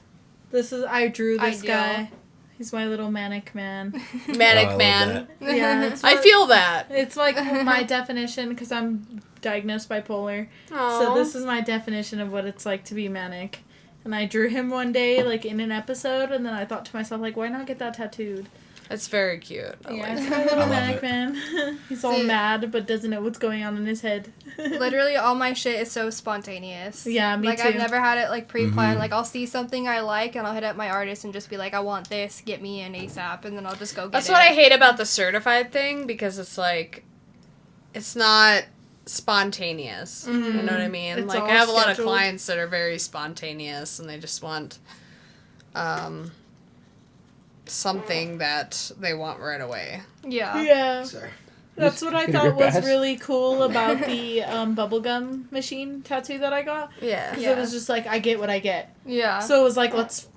I drew this Ideal. guy. He's my little manic man. Manic I love man. Yeah, it's I feel that. It's like my definition because I'm diagnosed bipolar. Aww. So this is my definition of what it's like to be manic. And I drew him one day, like, in an episode, and then I thought to myself, like, why not get that tattooed? It's very cute. I Yeah, like it's it. my little I love manic it. man. He's all See- mad, but doesn't know what's going on in his head. Literally, all my shit is so spontaneous. Yeah, me like, too. I've never had it, like, pre-planned. Mhm. Like, I'll see something I like, and I'll hit up my artist and just be like, I want this, get me in ASAP, and then I'll just go get That's it. what I hate about the certified thing, because it's like, it's not spontaneous. You know what I mean? It's like, all I have a lot of scheduled. clients that are very spontaneous, and they just want something that they want right away. Yeah. Yeah. Sorry. That's what I Just thought rip was ass. really cool about the bubblegum machine tattoo that I got. Yeah. Because Yeah. it was just like, I get what I get. Yeah. So it was like, let's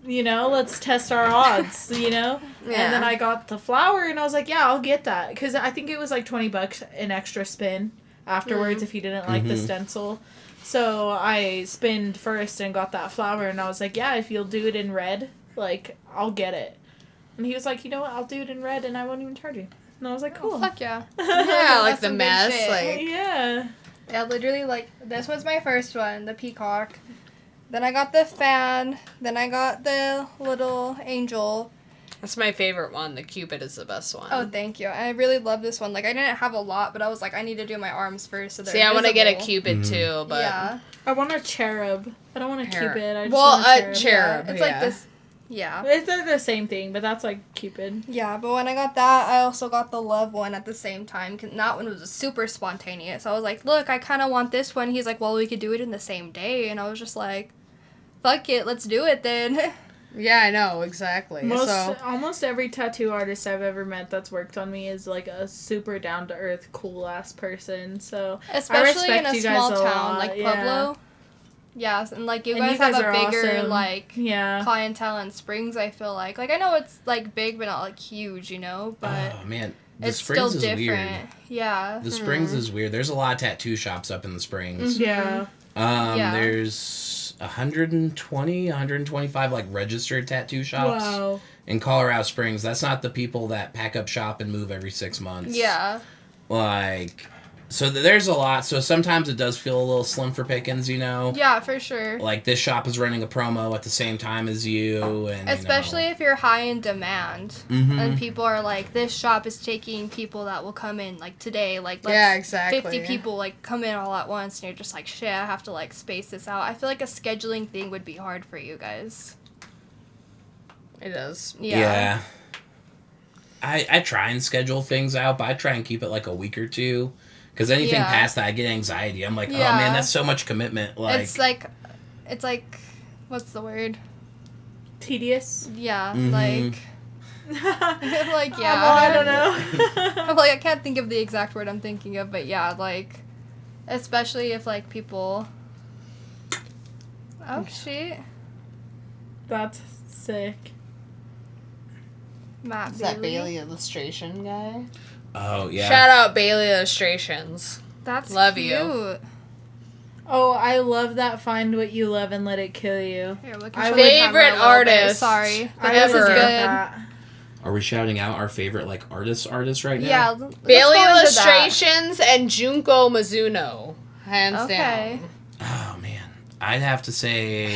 test our odds, Yeah. And then I got the flower and I was like, yeah, I'll get that. Because I think it was like $20 an extra spin afterwards if you didn't like the Mhm. stencil. So I spinned first and got that flower and I was like, yeah, if you'll do it in red, like, I'll get it. And he was like, you know what, I'll do it in red and I won't even charge you. And I was like, cool. Fuck yeah. Yeah, like That's the some good mess, shit. like Yeah. Yeah, literally, like, this was my first one, the peacock. Then I got the fan. Then I got the little angel. that's my favorite one. The Cupid is the best one. Oh, thank you. I really love this one. Like, I didn't have a lot, but I was like, I need to do my arms first so they're See, I want to get a visible. Cupid too, but Yeah. I want a cherub. I don't want a Cherub. Cupid. I just Well, want a cherub. cherub. It's yeah. like this. Yeah. They're the same thing, but that's like Cupid. Yeah, but when I got that, I also got the love one at the same time. 'Cause that one was super spontaneous. I was like, look, I kind of want this one. He's like, well, we could do it in the same day. And I was just like, fuck it, let's do it then. Yeah, I know exactly. So Almost every tattoo artist I've ever met that's worked on me is like a super down to earth, cool ass person. So Especially in respect a you guys small a town lot, like yeah. Pueblo. Yeah, and like you And guys you guys have a are bigger awesome. like yeah, clientele in Springs, I feel like. Like I know it's like big but not like huge, you know, but Oh, man. The it's Springs still is different. weird. Yeah. The Springs is weird. There's a lot of tattoo shops up in the Springs. yeah. Yeah. There's 125 like registered tattoo shops Wow. in Colorado Springs. That's not the people that pack up shop and move every 6 months. Yeah. Like, so there's a lot. So sometimes it does feel a little slim for pickings, you know? Yeah, for sure. Like this shop is running a promo at the same time as you, and Especially if you're high in demand. Mhm. And people are like, this shop is taking people that will come in like today. Like, let's Yeah, exactly. 50 people like come in all at once. And you're just like, shit, I have to like space this out. I feel like a scheduling thing would be hard for you guys. it is. Yeah. I try and schedule things out, but I try and keep it like a week or two. Because anything Yeah. past that, I get anxiety. I'm like, oh Yeah. man, that's so much commitment. Like, It's like, what's the word? Tedious. Yeah, Mhm. like, like, yeah. Well, I don't know. I'm like, I can't think of the exact word I'm thinking of, but yeah, like, especially if, like, people... Oh, shit. That's sick. Matt Is that Bailey. Bailey illustration guy? oh yeah. Shout out Bailey Illustrations. That's Love cute. you. Oh, I love that. Find what you love and let it kill you. Here, look I at would- Favorite artist. Sorry, but I this is ever. good. That. Are we shouting out our favorite like artists right now? Yeah, let's Bailey go into that. Illustrations and Junko Mizuno. Hands Okay. down. Oh man, I'd have to say,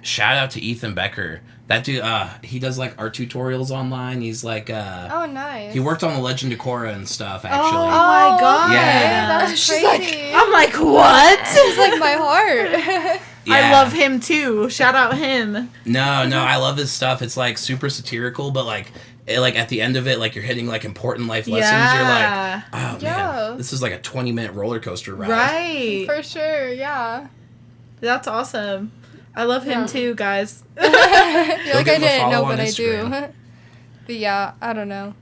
shout out to Ethan Becker. That dude, he does like art tutorials online. He's like, Oh, nice. he worked on the Legend of Korra and stuff. Actually, Oh my god. Yeah. That's She's crazy. I'm like, what? It's like my heart. Yeah. I love him too. Shout out him. No, I love his stuff. It's like super satirical, but like at the end of it, like you're hitting like important life lessons. You're like, oh Yeah. man, this is like a 20-minute roller coaster ride. Right. For sure, yeah. That's awesome. I love him Yeah. too, guys. You're like, give I him a didn't know, follow on but I do. Instagram. But yeah, I don't know.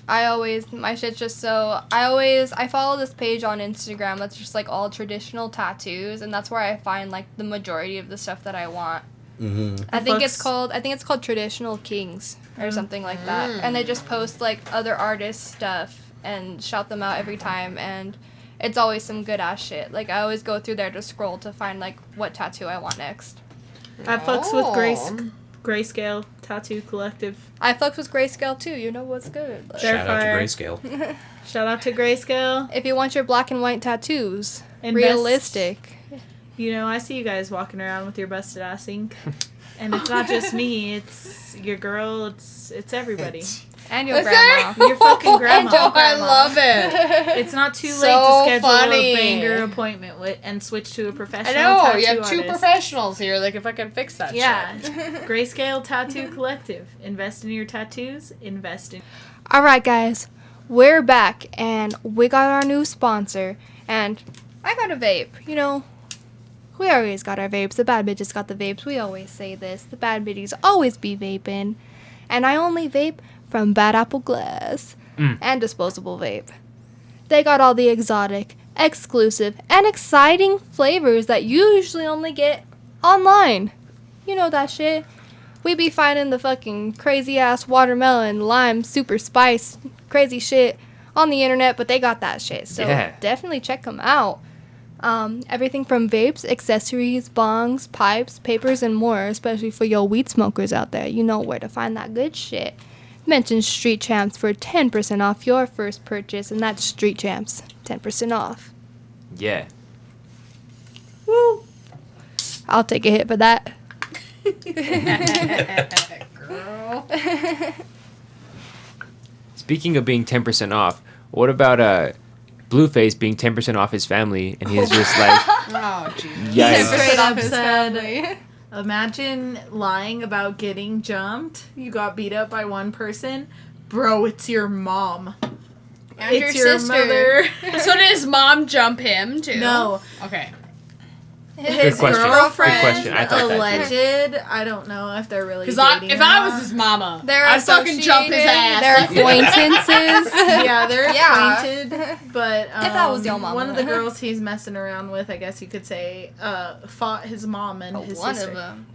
My shit's just so, I follow this page on Instagram that's just like all traditional tattoos, and that's where I find like the majority of the stuff that I want. Mm-hmm. I think it's called Traditional Kings or something like that. And they just post like other artists' stuff and shout them out every time, and it's always some good ass shit. Like I always go through there to scroll to find like what tattoo I want next. I fucks with Greyscale Tattoo Collective. I fucks with Greyscale too. You know what's good. Like, Shout out to fire. Grayscale. Shout out to Greyscale. if you want your black and white tattoos, Invest- realistic. You know, I see you guys walking around with your busted ass ink. And it's not just me, it's your girl, it's everybody. And your Is grandma. Your fucking grandma. Oh, I love it. It's not too late So to schedule funny. a banger appointment and switch to a I professional know, tattoo you have two artist. professionals here that can fucking fix that Yeah. shit. Grayscale Tattoo Collective. Invest in your tattoos. Invest in... All right, guys, we're back, and we got our new sponsor, and I got a vape. You know, we always got our vapes. The bad bitches got the vapes. We always say this. The bad bitches always be vaping, and I only vape from Bad Apple Glass and Disposable Vape. They got all the exotic, exclusive, and exciting flavors that you usually only get online. You know that shit. We be finding the fucking crazy ass watermelon, lime, super spice, crazy shit on the internet, but they got that shit. So definitely check them out. Everything from vapes, accessories, bongs, pipes, papers, and more, especially for your weed smokers out there. You know where to find that good shit. Mention Street Champs for 10% off your first purchase, and that's Street Champs, 10% off. Yeah. Woo! I'll take a hit for that. Girl. Speaking of being 10% off, what about Blueface being 10% off his family, and he's just like, Oh, Jesus. yikes. Straight up his said, family. imagine lying about getting jumped. You got beat up by one person. Bro, it's your mom. And It's your your sister. mother. So did his mom jump him, too? No. Okay. His question. girlfriend, Good question. I thought that too. alleged. I don't know if they're really Because dating if or I not. was his mama, They're I'd fucking jump his ass. They're acquaintances. Yeah, they're Yeah. acquainted. But If that was your mama. one of the girls he's messing around with, I guess you could say, fought his mom and his One sister. of them.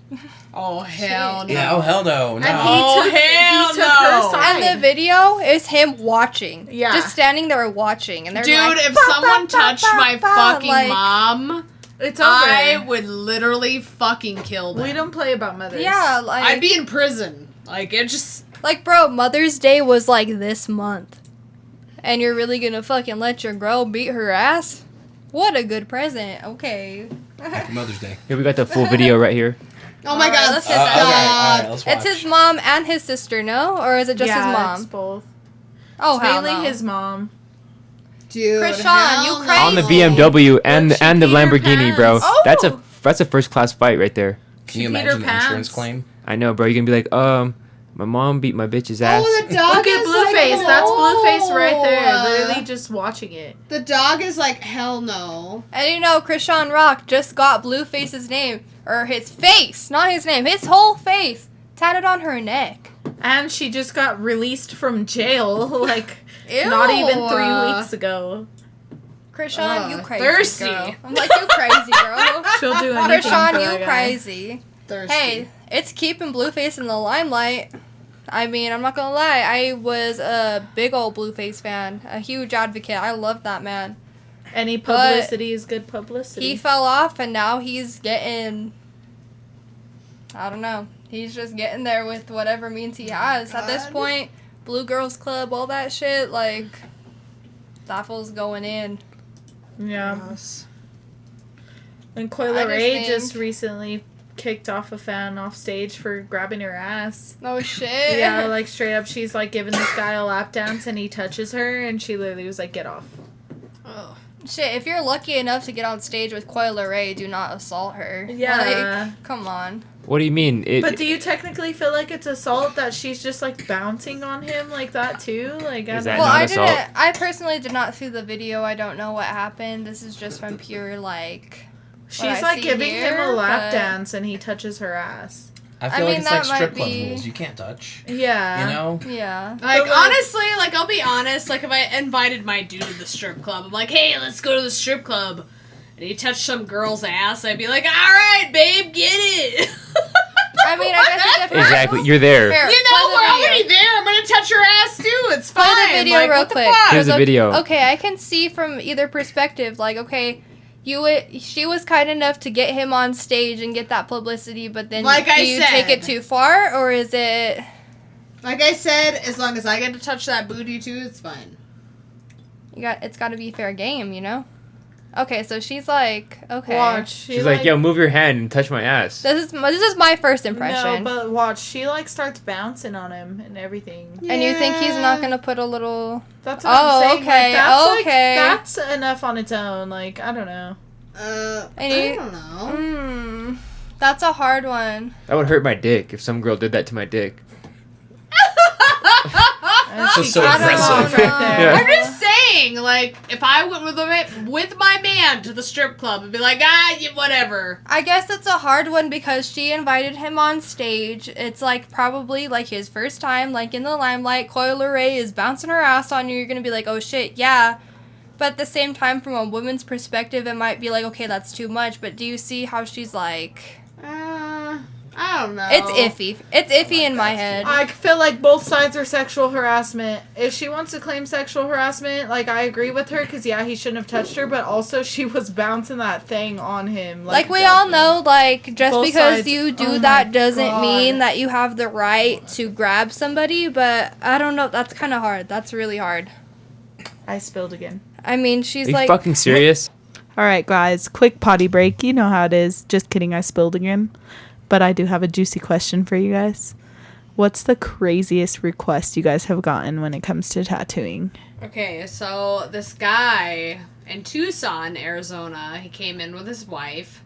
Oh, hell no. Yeah, oh hell no. And Oh, he took hell her no. side. And the video is him watching. Yeah. Just standing there watching. And they're Dude, like, if "Bah, someone bah, bah, touched bah, my bah," fucking like, mom, It's over. I would literally fucking kill them. We don't play about mothers. Yeah, like, I'd be in prison. Like, it just... like, bro, Mother's Day was like this month. And you're really gonna fucking let your girl beat her ass? What a good present. Okay. Happy Mother's Day. Here we got the full video right here. Oh my Alright, god, let's let's hit that. Alright, let's watch. It's his mom and his sister, no? Or is it just his mom? It's both. Oh, It's hell mainly no. his mom. Dude, Krishan, hell you no. crazy. On the BMW and Look, she the peed her Lamborghini, bro. pants. Oh! That's a first class fight right there. Can you She peed her imagine the insurance pants. claim? I know, bro. You're gonna be like, my mom beat my bitch's ass. Oh, the dog Look at is Blueface. like, That's Blueface right there. "Oh." Literally just watching it. The dog is like, hell no. And you know, Krishan Rock just got Blueface's name, or his face, not his name, his whole face, tatted on her neck. And she just got released from jail, like, Ew. not even 3 weeks ago. Krishan, you crazy thirsty. girl. I'm like, you crazy girl. She'll do anything for Krishan, that you guy. crazy. Thirsty. Hey, it's keeping Blueface in the limelight. I mean, I'm not gonna lie, I was a big old Blueface fan, a huge advocate. I loved that man. Any publicity is good publicity. He fell off, and now he's getting, I don't know, he's just getting there with whatever means he has. At this God. point, Blue Girls Club, all that shit, like, that fool's going in. Yeah. Yes. And I Coyle just Ray think- just recently kicked off a fan off stage for grabbing her ass. Oh shit. Yeah, like straight up, she's like giving this guy a lap dance and he touches her and she literally was like, get off. Oh. Shit, if you're lucky enough to get on stage with Coyle Ray, do not assault her. Yeah. Like, come on. What do you mean? But do you technically feel like it's assault that she's just like bouncing on him like that too? Like, I Is don't that Well, not I assault? didn't. I personally did not see the video. I don't know what happened. This is just from pure like. She's I like see giving him here, a lap but- dance and he touches her ass. I feel mean, like it's that like strip might club be- rules. You can't touch. Yeah. You know? Yeah. Like, But, like- honestly, like, I'll be honest, like, if I invited my dude to the strip club, I'm like, hey, let's go to the strip club, and he touched some girl's ass, I'd be like, alright, babe, get it! I mean, I guess it depends. Exactly. You're there. Here, You know, play the we're video. already there, I'm gonna touch your ass too, it's fine! Play the video like, real what the quick. fuck? Here's the video. Okay, I can see from either perspective. Like, okay, she was kind enough to get him on stage and get that publicity, but then Like do I you said. take it too far, or is it? Like I said, as long as I get to touch that booty too, it's fine. It's got to be fair game, you know? Okay, so she's like, okay. Watch. She's like, yo, move your hand and touch my ass. This is my first impression. No, but watch. She like starts bouncing on him and everything. And you think he's not gonna put a little? That's what I'm saying. okay, Like, that's okay. that's enough on its own. Like, I don't know. And I don't know. That's a hard one. That would hurt my dick if some girl did that to my dick. And Just she so got him aggressive. on right there. Yeah. I'm just saying, like, if I went with my man to the strip club, I'd be like, whatever. I guess it's a hard one because she invited him on stage. It's like probably like his first time, like in the limelight. Coil Ray is bouncing her ass on you. You're gonna be like, oh shit, yeah. But at the same time, from a woman's perspective, it might be like, okay, that's too much. But do you see how she's like? I don't know. It's iffy. It's iffy in my head. I feel like both sides are sexual harassment. If she wants to claim sexual harassment, like, I agree with her, because, yeah, he shouldn't have touched her, but also she was bouncing that thing on him. Like we all know, like, just Both because sides. you do Oh that my doesn't God. mean that you have the right to grab somebody, but I don't know, that's kind of hard. That's really hard. I spilled again. I mean, Are she's you like, fucking serious? All right, guys, quick potty break. You know how it is. Just kidding, I spilled again. But I do have a juicy question for you guys. What's the craziest request you guys have gotten when it comes to tattooing? Okay, so this guy in Tucson, Arizona, he came in with his wife,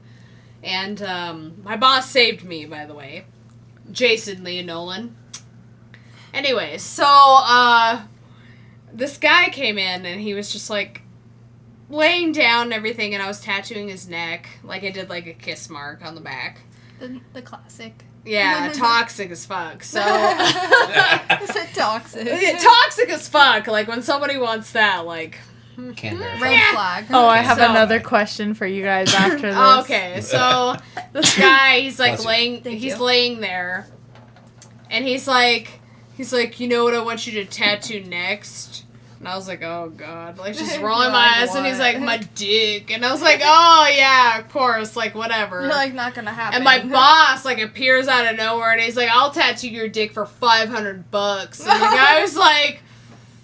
and my boss saved me, by the way, Jason Lee Nolan. Anyway, so this guy came in and he was just like laying down and everything, and I was tattooing his neck, like I did like a kiss mark on the back. the classic. Yeah, toxic as fuck. So Is it toxic? toxic as fuck. Like when somebody wants that, like. Can't verify. Red flag. Oh, I have So- another question for you guys after this. Okay, so this guy, he's like Bless you. laying, Thank he's you. laying there, and he's like, you know what I want you to tattoo next? And I was like, oh god, like just rolling my Like eyes, and he's what? like, my dick, and I was like, oh yeah, of course, like whatever. You're like, not gonna happen. And my boss like appears out of nowhere, and he's like, I'll tattoo your dick for $500. And the guy was like,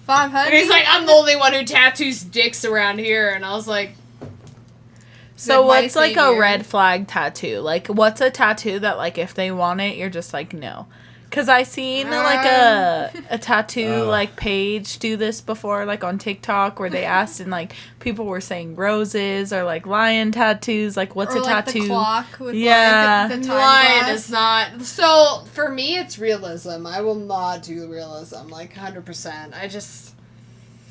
500. and he's like, I'm the only one who tattoos dicks around here, and I was like. So Good what's my like a savior. red flag tattoo? Like, what's a tattoo that, like, if they want it, you're just like, no? Because I seen like a tattoo like page do this before, like on TikTok, where they asked and like people were saying roses or like lion tattoos. Like, what's or a like tattoo? the clock with Yeah. like the time Lion glass. is not. So for me, it's realism. I will not do realism, like 100%. I just.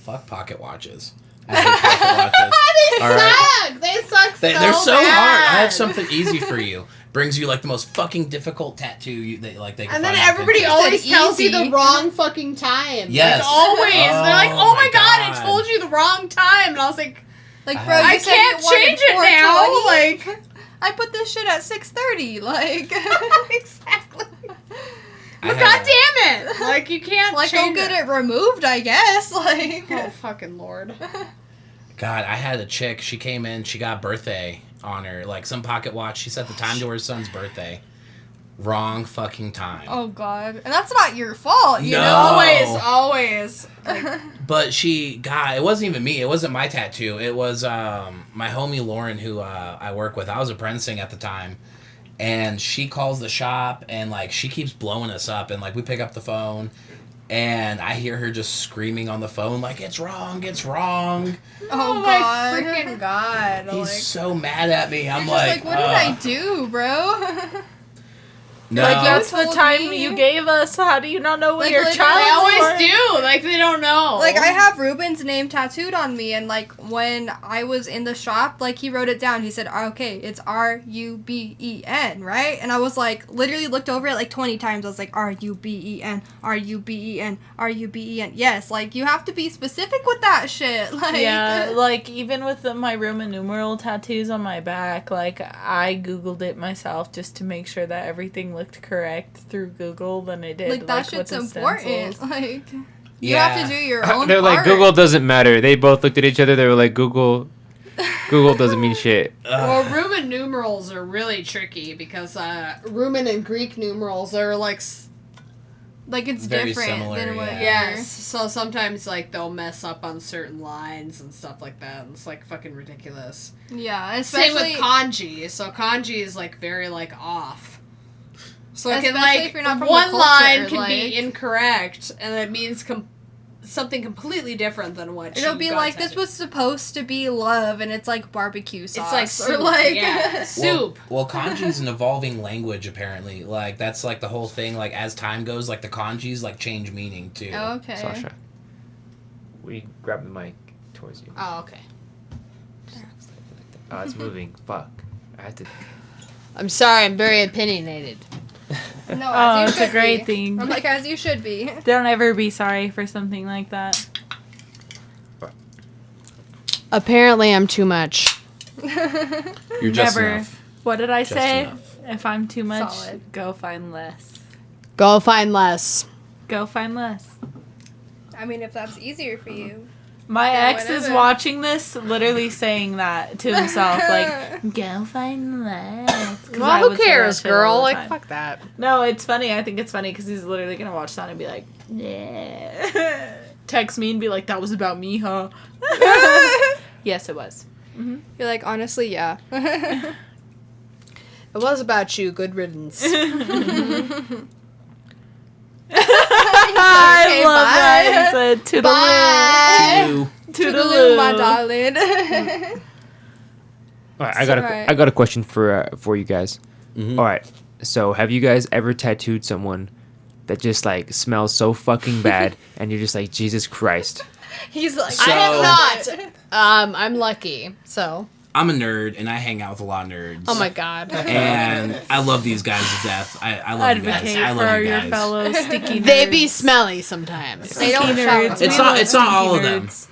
Fuck pocket watches. I hate pocket watches. They All right. suck. They suck. They're so bad. hard. I have something easy for you. Brings you like the most fucking difficult tattoo they can And then find on everybody Pinterest. always Said tells you easy. the wrong fucking time. Yes. Like, always. They're like, Oh oh my my god, I God. told you the wrong time. And I was like, Like, bro, I you said can't you wanted change it now. 420. Like, I put this shit at 6:30. Like, exactly. I But had god a- damn it. Like, you can't like go change get it removed, I guess. Like, Oh, fucking lord. God, I had a chick. She came in. She got birthday on her, like some pocket watch. She set the time to her son's birthday. Wrong fucking time. oh god, and that's not your fault, you No. know. Always. But God, it wasn't even me. It wasn't my tattoo. It was my homie Lauren, who I work with. I was apprenticing at the time. And she calls the shop, and like she keeps blowing us up, and like we pick up the phone, and I hear her just screaming on the phone like, it's wrong, it's wrong. Oh, my god. freaking god. He's Like, so mad at me. I'm You're just like, what did I do, bro? no. Like, that's the told time me. you gave us. How do you not know what Like, your literally, child they always support- do. Like, they don't know. know. Like, I have Ruben's name tattooed on me, and, like, when I was in the shop, like, he wrote it down. He said, okay, it's R-U-B-E-N, right? And I was, like, literally looked over it, like, 20 times. I was like, R-U-B-E-N, R-U-B-E-N, R-U-B-E-N. Yes, like, you have to be specific with that shit. Like, Yeah, like, even with my Roman numeral tattoos on my back, like, I Googled it myself just to make sure that everything looked correct through Google than it did. like, that with shit's the important. stencils. Like, you Yeah. have to do your own They're like, part. Google doesn't matter. They both looked at each other. They were like, Google doesn't mean shit. Well, Roman numerals are really tricky because Roman and Greek numerals are like Like, it's Very different similar, than what yeah. yes. So sometimes like they'll mess up on certain lines and stuff like that. And it's like fucking ridiculous. Yeah, Same especially... with kanji. So kanji is like very like off. So it can Especially like if you're not from one the culture, line can like- be incorrect and it means something completely different than what It'll you be got like, this tattooed. was supposed to be love, and it's like barbecue sauce. It's like or soup. like... Yeah. Soup. Well, kanji's an evolving language, apparently. Like, that's, like, the whole thing. Like, as time goes, like, the kanjis, like, change meaning, too. Oh, okay. Sasha, we grab the mic towards you. Oh, okay. Oh, it's moving. Fuck. I had to. I'm sorry, I'm very opinionated. No, Oh, as you it's a should great be. thing. I'm like, as you should be. Don't ever be sorry for something like that. Apparently, I'm too much. You're just Never. enough. What did I Just say? enough. If I'm too much, Solid. go find less. Go find less. Go find less. I mean, if that's easier for you. My Yeah, ex is whatever. watching this, literally saying that to himself, like, "Go find less." 'Cause I Well, who would say that cares, shit all girl? the Like, time. fuck that. No, it's funny. I think it's funny because he's literally gonna watch that and be like, "Yeah." Text me and be like, "That was about me, huh?" Yes, it was. You're like, honestly, yeah. It was about you. Good riddance. I Okay, love bye. that. He said, "Toodaloo, Toodaloo, my toodaloo." darling. All right, I got a question for you guys. Mhm. All right, so have you guys ever tattooed someone that just like smells so fucking bad, and you're just like, Jesus Christ? He's like, So- I have not. I'm lucky. So. I'm a nerd, and I hang out with a lot of nerds. Oh my god. And I love these guys to death. I love you guys. Advocate I for love you your guys. fellow sticky nerds. They be smelly sometimes. They don't Sticky shower. nerds. It's We not- love it's not stinky all of them. nerds.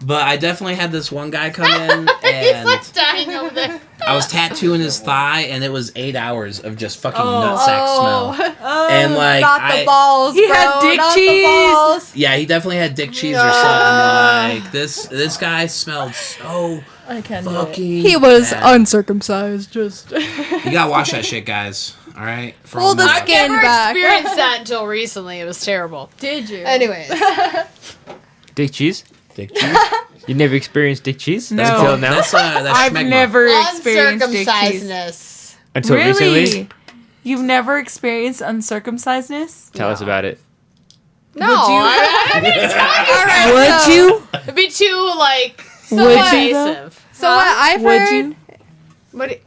But I definitely had this one guy come in, He's and like dying over there. I was tattooing his thigh, and it was 8 hours of just fucking Oh. nutsack smell. Oh, And like, Not the balls, He bro. had dick not cheese. The balls. yeah, he definitely had dick cheese or something. Like this guy smelled so I can't do it. fucking. He was bad. uncircumcised, just. You gotta watch that shit, guys. All right. For Pull all the nerds. I've skin never back. experienced that until recently. It was terrible. Did you? Anyways. Dick cheese? Dick cheese. You never experienced dick cheese No. until now? That's I've schmegma. never experienced dick cheese. Uncircumcisedness. Until Really? recently? You've never experienced uncircumcisedness? Tell us about it. No, Would you- I mean, Would you? it'd be too like Would you, though? invasive. So what I've Would heard. you?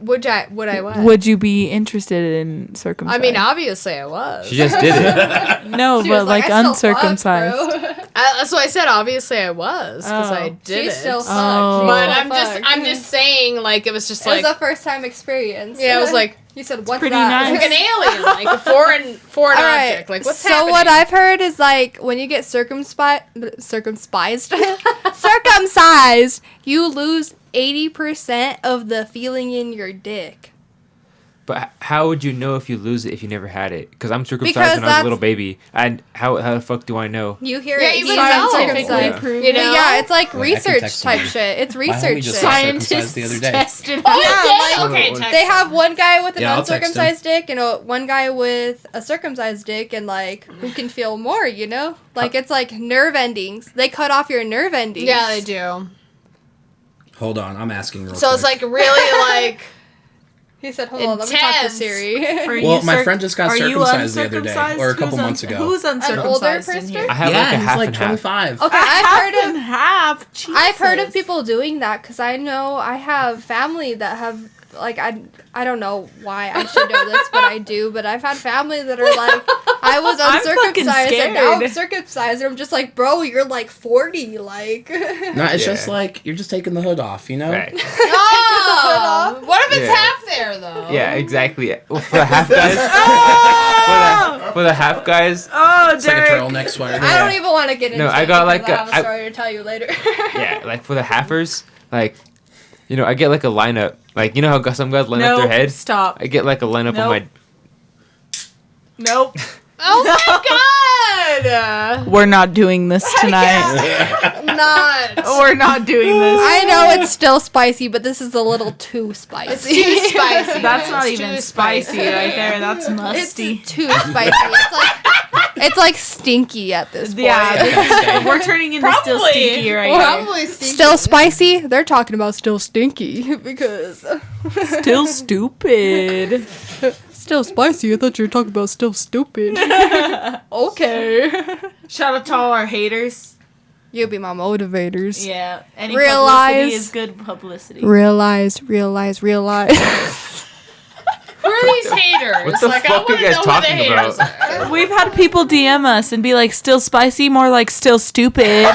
Would I what? Would you be interested in circumcised? I mean, obviously I was. She just did it. no, She but was like I still uncircumcised. fuck, bro. That's why I said obviously I was because Oh. I did She it. still fucked. Oh. She But still I'm fucked. just saying like it was just It was like a first time experience. yeah, it was like You said, what's pretty that? nice. an alien, like a foreign All right. object. Like what's so happening? what I've heard is like when you get circumcised, you lose 80% of the feeling in your dick. But how would you know if you lose it if you never had it? Because I'm circumcised Because when I was a that's- little baby. And how the fuck do I know? You hear Yeah, it. you he's would know. uncircumcised. Proven. You know? Yeah, it's like Wait, I can research text type him. shit. It's My homie research just shit. got circumcised the other day. tested. Oh, Yeah, yeah, okay. What- text They him. have one guy with an Yeah, I'll text him. uncircumcised dick and one guy with a circumcised dick, and like who can feel more, you know? Like it's like nerve endings. They cut off your nerve endings. Yeah, they do. Hold on, I'm asking real So it's quick. like really like He said, "Hold on, let me talk to Intense. Siri." Are Well, you my friend just got are you circumcised the other day, uncircumcised? or a couple Who's months ago. Who's uncircumcised older in person? here? I have yeah, like a he's half like and half. 25. Okay, I've heard of and half. I've heard of Jesus. people doing that because I know I have family that have like, I don't know why I should know this, but I do. But I've had family that are like, I was I'm fucking uncircumcised and now I'm scared. circumcised. And I'm just like, bro, you're like 40. Like, No, it's just like you're just taking the hood off, you know? Right. Oh, what if it's Yeah. half there though? Yeah, exactly. Well, for the half guys, for the half guys, Oh, It's like a Derek. turtleneck sweater. I don't even want to get into No, it. I got, because like, I have a story to tell you later. yeah, like for the halfers, like, you know, I get like a lineup. Like, you know how some guys line up their head? Stop. I get like a lineup on my. Nope. Oh my god! We're not doing this tonight. Not. We're not doing this. I know it's still spicy, but this is a little too spicy. It's too spicy. That's not It's even too spicy right there. That's It's musty. too spicy. It's like stinky at this point. Yeah, this is, we're turning into still Probably. stinky right here. Probably stinky. Still spicy? They're talking about still stinky because Still stupid. still spicy. I thought you were talking about still stupid. Okay. Shout out to all our haters. You'll be my motivators. Yeah. Any Realize- publicity is good publicity. Realize. Who are these haters? What the like, I fuck are wanna you guys know who the talking haters about? are. We've had people DM us and be like, still spicy, more like still stupid.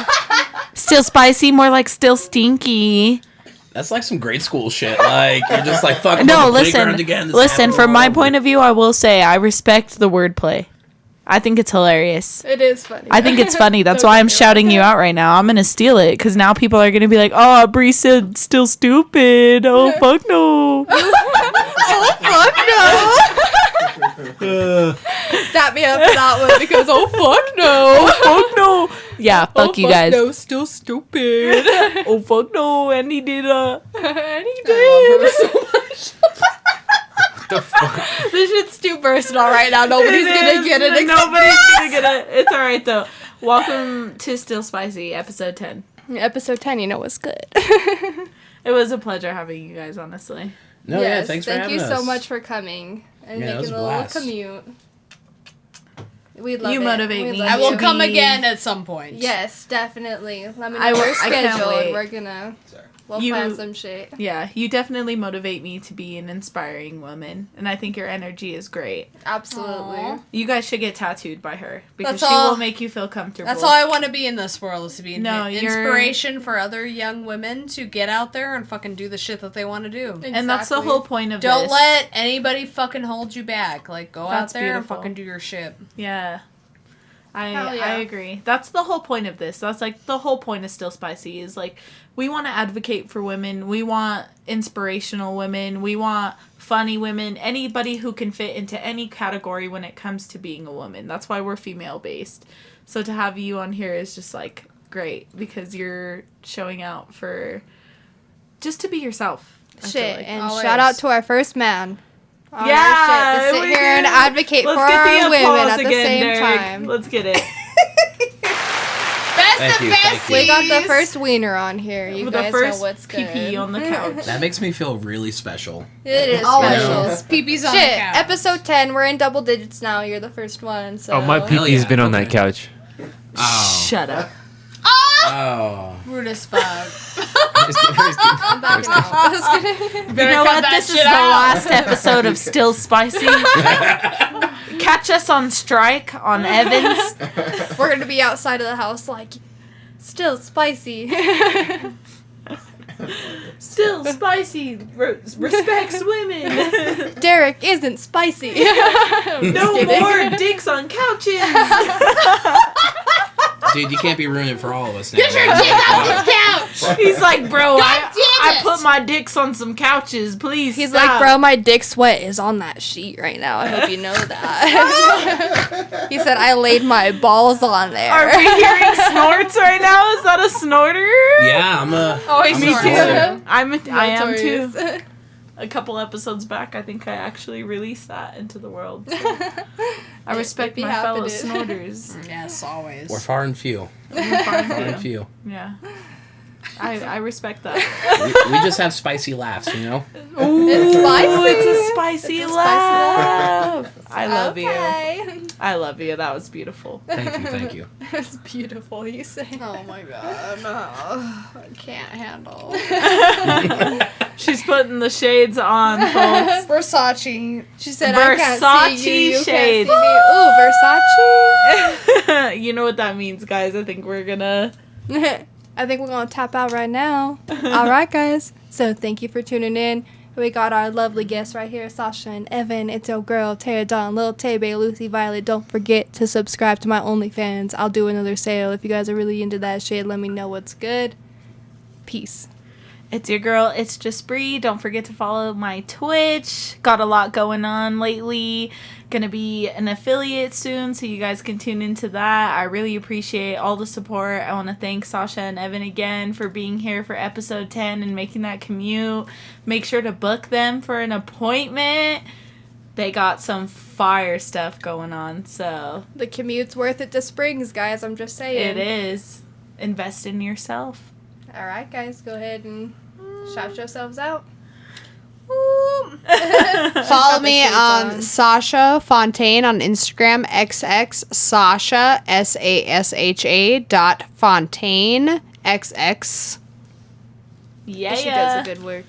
Still spicy, more like still stinky. That's like some grade school shit. Like, you're just like, fuck. No, I'm on the listen. playground again. This Listen, happened from all my over. point of view, I will say I respect the wordplay. I think it's hilarious. It is funny. I think it's funny. That's why I'm shouting you out right now. I'm going to steal it because now people are going to be like, oh, Bri said still stupid. Oh, fuck no. Tap me up for that one because oh fuck no. Fuck no. Yeah, fuck you guys. No, still stupid. Oh, fuck no. And he did And he I love her so much. The fuck? This shit's too personal right now. Nobody's gonna get it. except Nobody's us. going to get it. It's all right, though. Welcome to Still Spicy, episode 10. Episode 10, you know what's good. It was a pleasure having you guys, honestly. No, yeah, thanks for thank having you us. so much for coming and Yeah, it was making a a little blast. commute. We love You it. motivate We me. love I will you. come Be- again at some point. Yes, definitely. Let me know I your can't schedule wait. and we're gonna Sorry. we'll You- plan some shit. Yeah, you definitely motivate me to be an inspiring woman, and I think your energy is great. Absolutely. Aw. You guys should get tattooed by her because That's she all- will make you feel comfortable. That's all I want to be in this world, is to be an No, you're- inspiration for other young women to get out there and fucking do the shit that they want to do. And that's the whole point of Don't this. let anybody fucking hold you back. Like, go That's out there beautiful. and fucking do your shit. Yeah. Hell yeah. I agree. That's the whole point of this. That's like the whole point of Still Spicy is like we want to advocate for women. We want inspirational women. We want funny women. Anybody who can fit into any category when it comes to being a woman. That's why we're female based. So to have you on here is just like great because you're showing out for just to be yourself. I feel Shit. like. And Always. shout out to our first man. On Yeah, our shit to sit we here and do. advocate Let's for get our the women applause at the again, same Derek. time. Let's get it. Best Thank of you, thank besties. you. We got the first wiener on here. You The guys first know what's good. PP on the couch. That makes me feel really special. It is Always. special. Peepees on the Shit, couch. episode 10. We're in double digits now. You're the first one. So. Oh, my Hell pee-pee's yeah, been on okay. that couch. Oh. Shut up. Oh. Rude as fuck. I'm backing out. Just kidding. You Better know cut what? that This is shit the out. last episode of Still Spicy. Catch us on strike on Evans. We're gonna be outside of the house, like, still spicy. Still Spicy respects women. Derek isn't spicy. No more dicks on couches. Dude, you can't be ruining it for all of us now. Get your man. dick off this couch. He's like, bro, God damn I it. put my dicks on some couches. Please He's stop. like, bro, my dick sweat is on that sheet right now. I hope you know that. He said, I laid my balls on there. Are we hearing snorts right now? Is that a snorter? Yeah, I'm a. Oh, he's I'm a snorting. snorter. I am too. Notorious. A couple episodes back, I think I actually released that into the world. So I respect be my happy fellow to- snorters. Yes, always. We're far and few. Fine Far too. and few. Yeah. I respect that. We just have spicy laughs, you know? It's spicy. Ooh, it's a spicy It's a spicy laugh. I love you. Okay. I love you. That was beautiful. Thank you. It's beautiful, you say. Oh my god. No. I can't handle. She's putting the shades on, folks. Versace. She said, I can't see you. You shades. can't see me. Ooh, Versace. You know what that means, guys. I think we're gonna... I think we're going to tap out right now. All right, guys. So thank you for tuning in. We got our lovely guests right here, Sasha and Evan. It's your girl, Téa, Dawn, Lil Tay, Lucy, Violet. Don't forget to subscribe to my OnlyFans. I'll do another sale. If you guys are really into that shit, let me know what's good. Peace. It's your girl, It's Just Bri. Don't forget to follow my Twitch. Got a lot going on lately. Gonna be an affiliate soon, so you guys can tune into that. I really appreciate all the support. I want to thank Sasha and Evan again for being here for episode 10 and making that commute. Make sure to book them for an appointment. They got some fire stuff going on, so... The commute's worth it to Springs, guys. I'm just saying. It is. Invest in yourself. All right, guys. Go ahead and shout yourselves out. Follow the me shades on on. Sasha Fontaine on Instagram. XX Sasha SASHA.Fontaine XX. Yeah. She does a good work.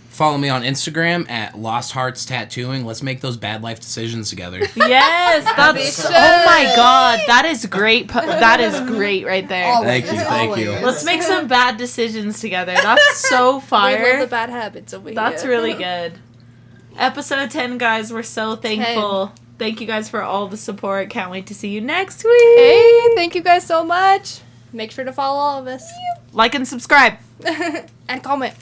Follow me on Instagram at Lost Hearts Tattooing. Let's make those bad life decisions together. Yes, that's... Oh my god, that is great. That is great right there. Always, Thank you. always. Let's make some bad decisions together. That's so We love fire. the bad habits over here. That's really good. Episode 10, guys. We're so thankful. Thank you guys for all the support. Can't wait to see you next week. Hey, thank you guys so much. Make sure to follow all of us. Like and subscribe. And comment.